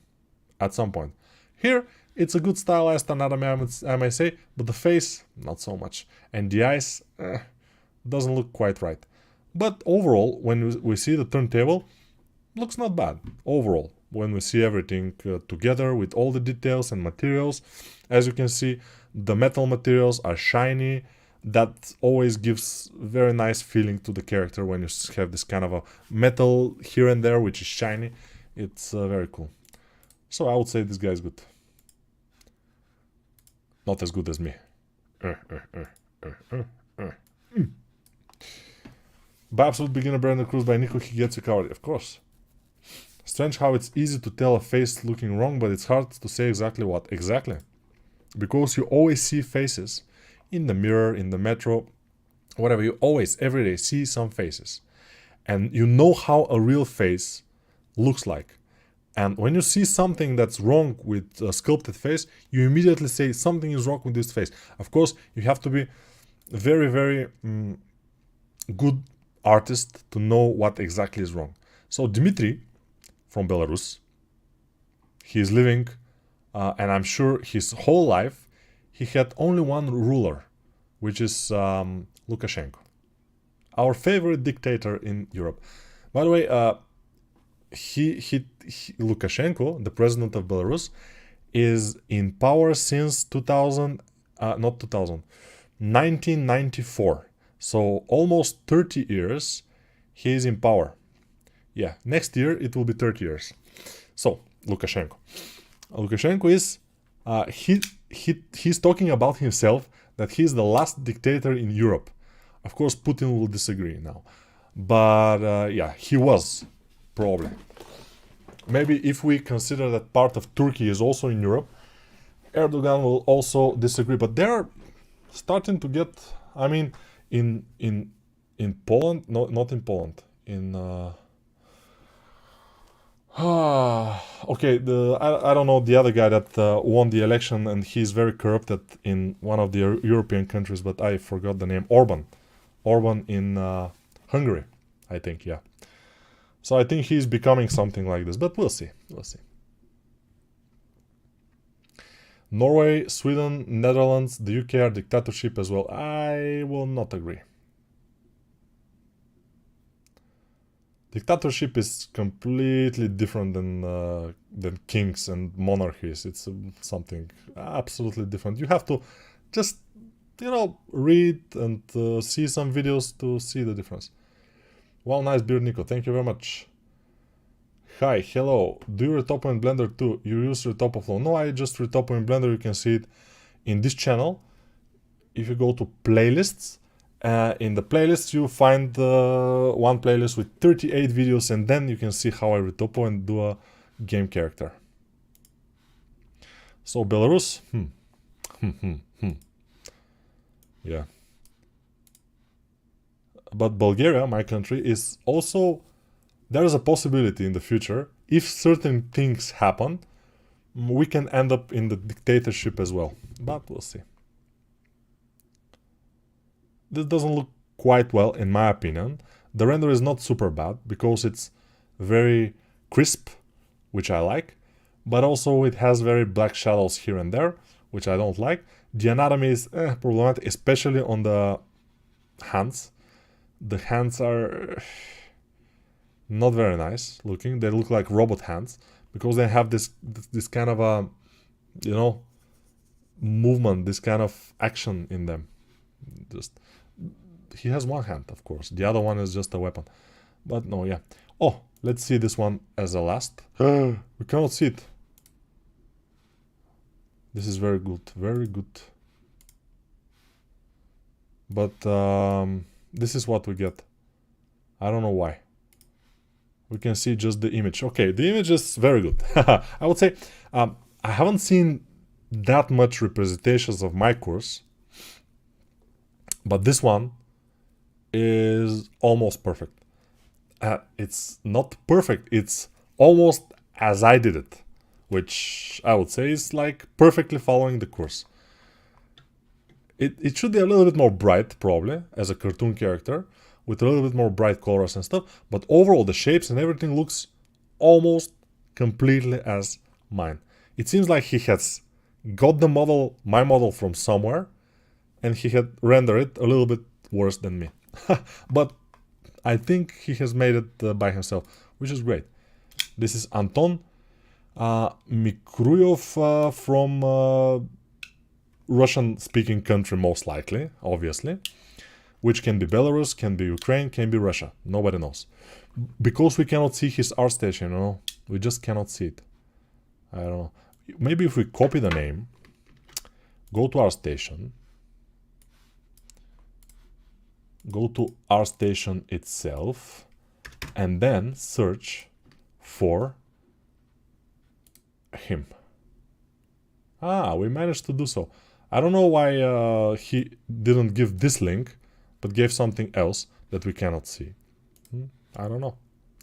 at some point. Here, it's a good stylized anatomy, I might say, but the face, not so much. And the eyes, doesn't look quite right. But overall, when we see the turntable, looks not bad. Overall, when we see everything together with all the details and materials, as you can see, the metal materials are shiny. That always gives very nice feeling to the character when you have this kind of a metal here and there, which is shiny. It's very cool. So I would say this guy is good. Not as good as me. By Absolute Beginner Brandon Cruz by Nico Higetsu Kawari. Of course. Strange how it's easy to tell a face looking wrong, but it's hard to say exactly what. Exactly. Because you always see faces in the mirror, in the metro, whatever. You always, every day, see some faces. And you know how a real face looks like. And when you see something that's wrong with a sculpted face, you immediately say something is wrong with this face. Of course, you have to be a very, very good artist to know what exactly is wrong. So Dmitry, from Belarus, he is living, and I'm sure his whole life, he had only one ruler, which is Lukashenko, our favorite dictator in Europe. By the way, Lukashenko, the president of Belarus, is in power since 1994. So almost 30 years he is in power. Yeah, next year it will be 30 years. So, Lukashenko is, he's talking about himself that he's the last dictator in Europe. Of course, Putin will disagree now. But yeah, he was, probably. Maybe if we consider that part of Turkey is also in Europe, Erdogan will also disagree. But they're starting to get, I mean, in Poland, no, not in Poland, in okay, I don't know the other guy that won the election, and he's very corrupted in one of the European countries, but I forgot the name. Orban in Hungary, I think. Yeah. So I think he's becoming something like this, but we'll see. Norway, Sweden, Netherlands, the UK are dictatorship as well. I will not agree. Dictatorship is completely different than kings and monarchies. It's something absolutely different. You have to just, read and see some videos to see the difference. Wow, nice beard, Nico. Thank you very much. Hi, hello. Do you retopo in Blender too? You use retopo flow? No, I just retopo in Blender. You can see it in this channel. If you go to playlists, in the playlist you find one playlist with 38 videos, and then you can see how I retopo and do a game character. So Belarus, yeah. But Bulgaria, my country, is also, there is a possibility in the future, if certain things happen, we can end up in the dictatorship as well. But we'll see. this doesn't look quite well in my opinion. The render is not super bad because it's very crisp, which I like, but also it has very black shadows here and there, which I don't like. The anatomy is problematic, especially on the hands. The hands are not very nice looking. They look like robot hands because they have this kind of a, you know, movement, this kind of action in them. Just he has one hand, of course. The other one is just a weapon. But no, yeah. Oh, let's see this one as a last. We cannot see it. This is very good, very good. But this is what we get. I don't know why. We can see just the image. Okay, the image is very good. I would say I haven't seen that much representations of my course, but this one is almost perfect. It's not perfect, it's almost as I did it, which I would say is like perfectly following the course. It should be a little bit more bright, probably, as a cartoon character, with a little bit more bright colors and stuff, but overall the shapes and everything looks almost completely as mine. It seems like he has got the model, my model, from somewhere, and he had rendered it a little bit worse than me. But I think he has made it by himself, which is great. This is Anton Mikruyov from Russian-speaking country, most likely, obviously, which can be Belarus, can be Ukraine, can be Russia. Nobody knows. Because we cannot see his Artstation, you know, we just cannot see it. I don't know. Maybe if we copy the name, go to Artstation, go to Artstation itself, and then search for him. Ah, we managed to do so. I don't know why he didn't give this link, but gave something else that we cannot see. I don't know.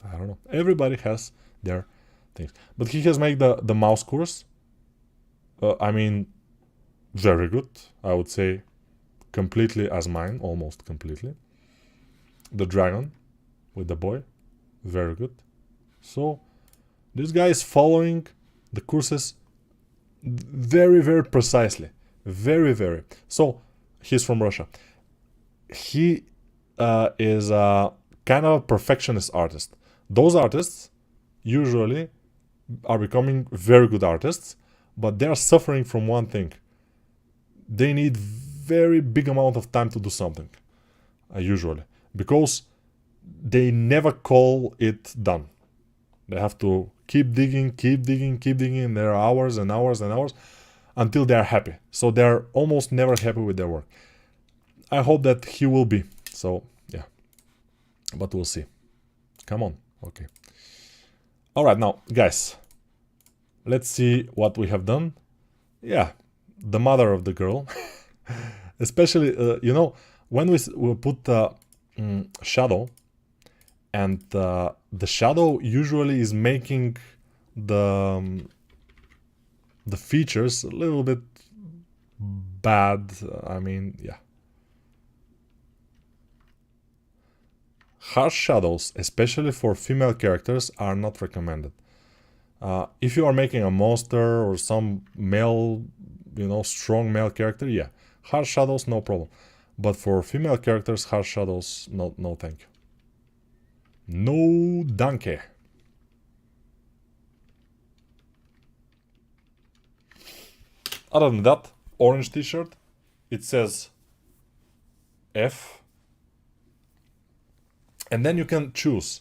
I don't know. Everybody has their things. But he has made the mouse course. I mean, very good. I would say completely as mine, almost completely. The dragon with the boy, very good. So this guy is following the courses very, very precisely. Very, very. So he's from Russia. He is a kind of a perfectionist artist. Those artists usually are becoming very good artists, but they are suffering from one thing. They need very big amount of time to do something, usually, because they never call it done. They have to keep digging, keep digging, keep digging, and there are hours and hours and hours until they are happy. So they are almost never happy with their work. I hope that he will be. So, yeah. But we'll see. Come on. Okay. Alright, now, guys. Let's see what we have done. Yeah, the mother of the girl. Especially, you know, when we put shadow, and the shadow usually is making the features a little bit bad. I mean, yeah. Harsh shadows, especially for female characters, are not recommended. If you are making a monster or some male, you know, strong male character, yeah, harsh shadows, no problem. But for female characters, harsh shadows, no thank you. No danke. Other than that, orange t-shirt, it says F. And then you can choose,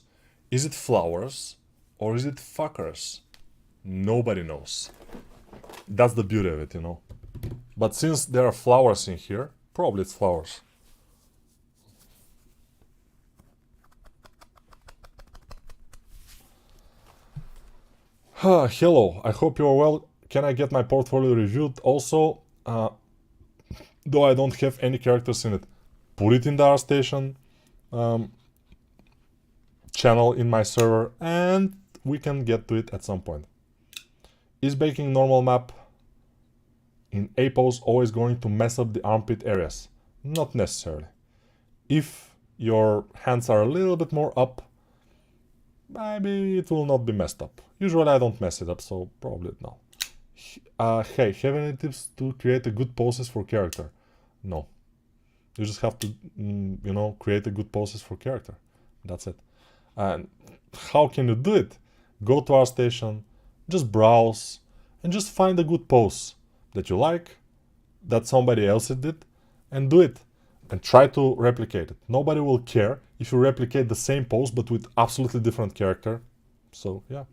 is it flowers or is it fuckers? Nobody knows. That's the beauty of it, you know. But since there are flowers in here, probably it's flowers. Hello, I hope you're well. Can I get my portfolio reviewed? Also, though I don't have any characters in it, put it in the Artstation channel in my server and we can get to it at some point. Is baking normal map in A pose always going to mess up the armpit areas? Not necessarily. if your hands are a little bit more up, maybe it will not be messed up. Usually I don't mess it up, so probably no. Hey, have any tips to create a good poses for character? No. You just have to, you know, create a good poses for character. That's it. And how can you do it? Go to Artstation, just browse, and just find a good pose that you like, that somebody else did, and do it. And try to replicate it. Nobody will care if you replicate the same pose but with absolutely different character. So yeah.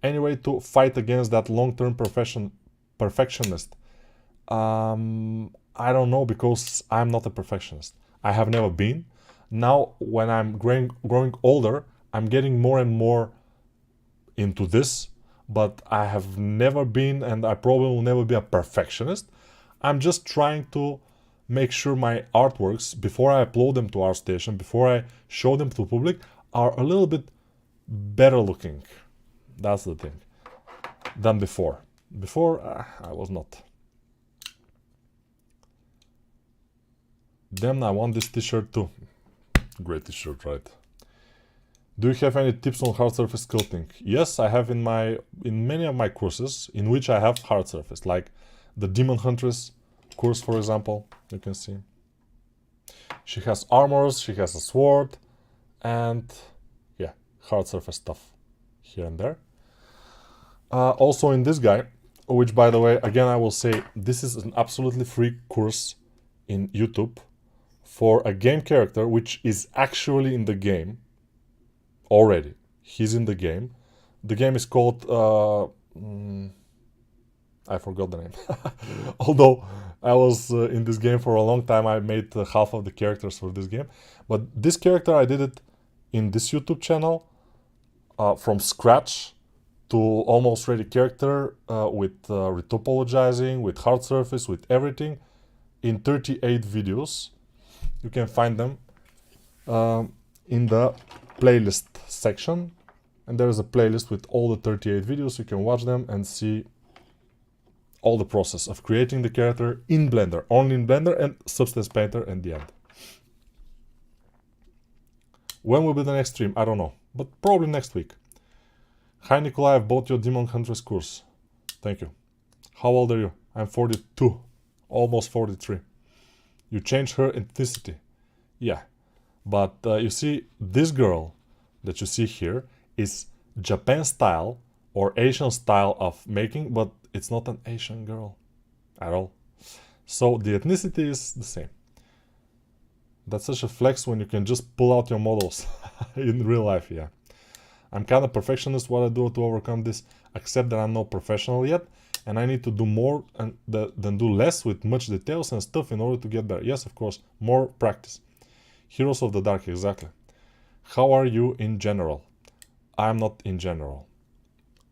Any way to fight against that long-term perfectionist? I don't know, because I'm not a perfectionist. I have never been. Now, when I'm growing older, I'm getting more and more into this, but I have never been, and I probably will never be, a perfectionist. I'm just trying to make sure my artworks, before I upload them to Artstation, before I show them to the public, are a little bit better looking. That's the thing. Than before. Before, I was not. Damn, I want this t-shirt too. Great t-shirt, right? Do you have any tips on hard surface sculpting? Yes, I have in many of my courses in which I have hard surface, like the Demon Huntress course, for example. You can see she has armors, she has a sword, and yeah, hard surface stuff here and there. Also in this guy, which, by the way, again, I will say this is an absolutely free course in YouTube for a game character which is actually in the game already. He's in the game. The game is called I forgot the name. Although I was in this game for a long time, I made half of the characters for this game. But this character, I did it in this YouTube channel from scratch to almost ready character with retopologizing, with hard surface, with everything in 38 videos. You can find them in the playlist section, and there is a playlist with all the 38 videos. You can watch them and see all the process of creating the character in Blender, only in Blender, and Substance Painter at the end. When will be the next stream? I don't know, but probably next week. Hi Nikolai, I've bought your Demon Huntress course. Thank you. How old are you? I'm 42, almost 43. You changed her ethnicity. Yeah, but you see, this girl that you see here is Japan style or Asian style of making, but it's not an Asian girl at all. So the ethnicity is the same. That's such a flex when you can just pull out your models in real life, yeah. I'm kind of perfectionist. What I do to overcome this, except that I'm not professional yet, and I need to do more than do less with much details and stuff in order to get there. Yes, of course, more practice. Heroes of the Dark, exactly. How are you in general? I'm not in general.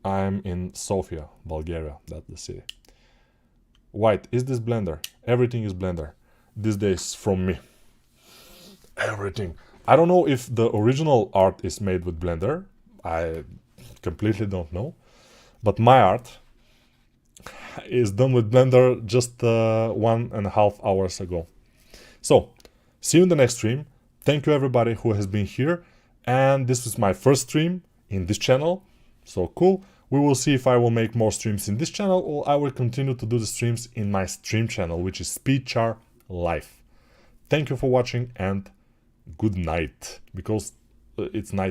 I'm in Sofia, Bulgaria. That's the city. White, is this Blender? Everything is Blender these days from me. Everything. I don't know if the original art is made with Blender. I completely don't know. But my art is done with Blender just 1.5 hours ago. So, see you in the next stream. Thank you everybody who has been here. And this is my first stream in this channel. So cool. We will see if I will make more streams in this channel, or I will continue to do the streams in my stream channel, which is Speedchar Life. Thank you for watching, and good night, because it's night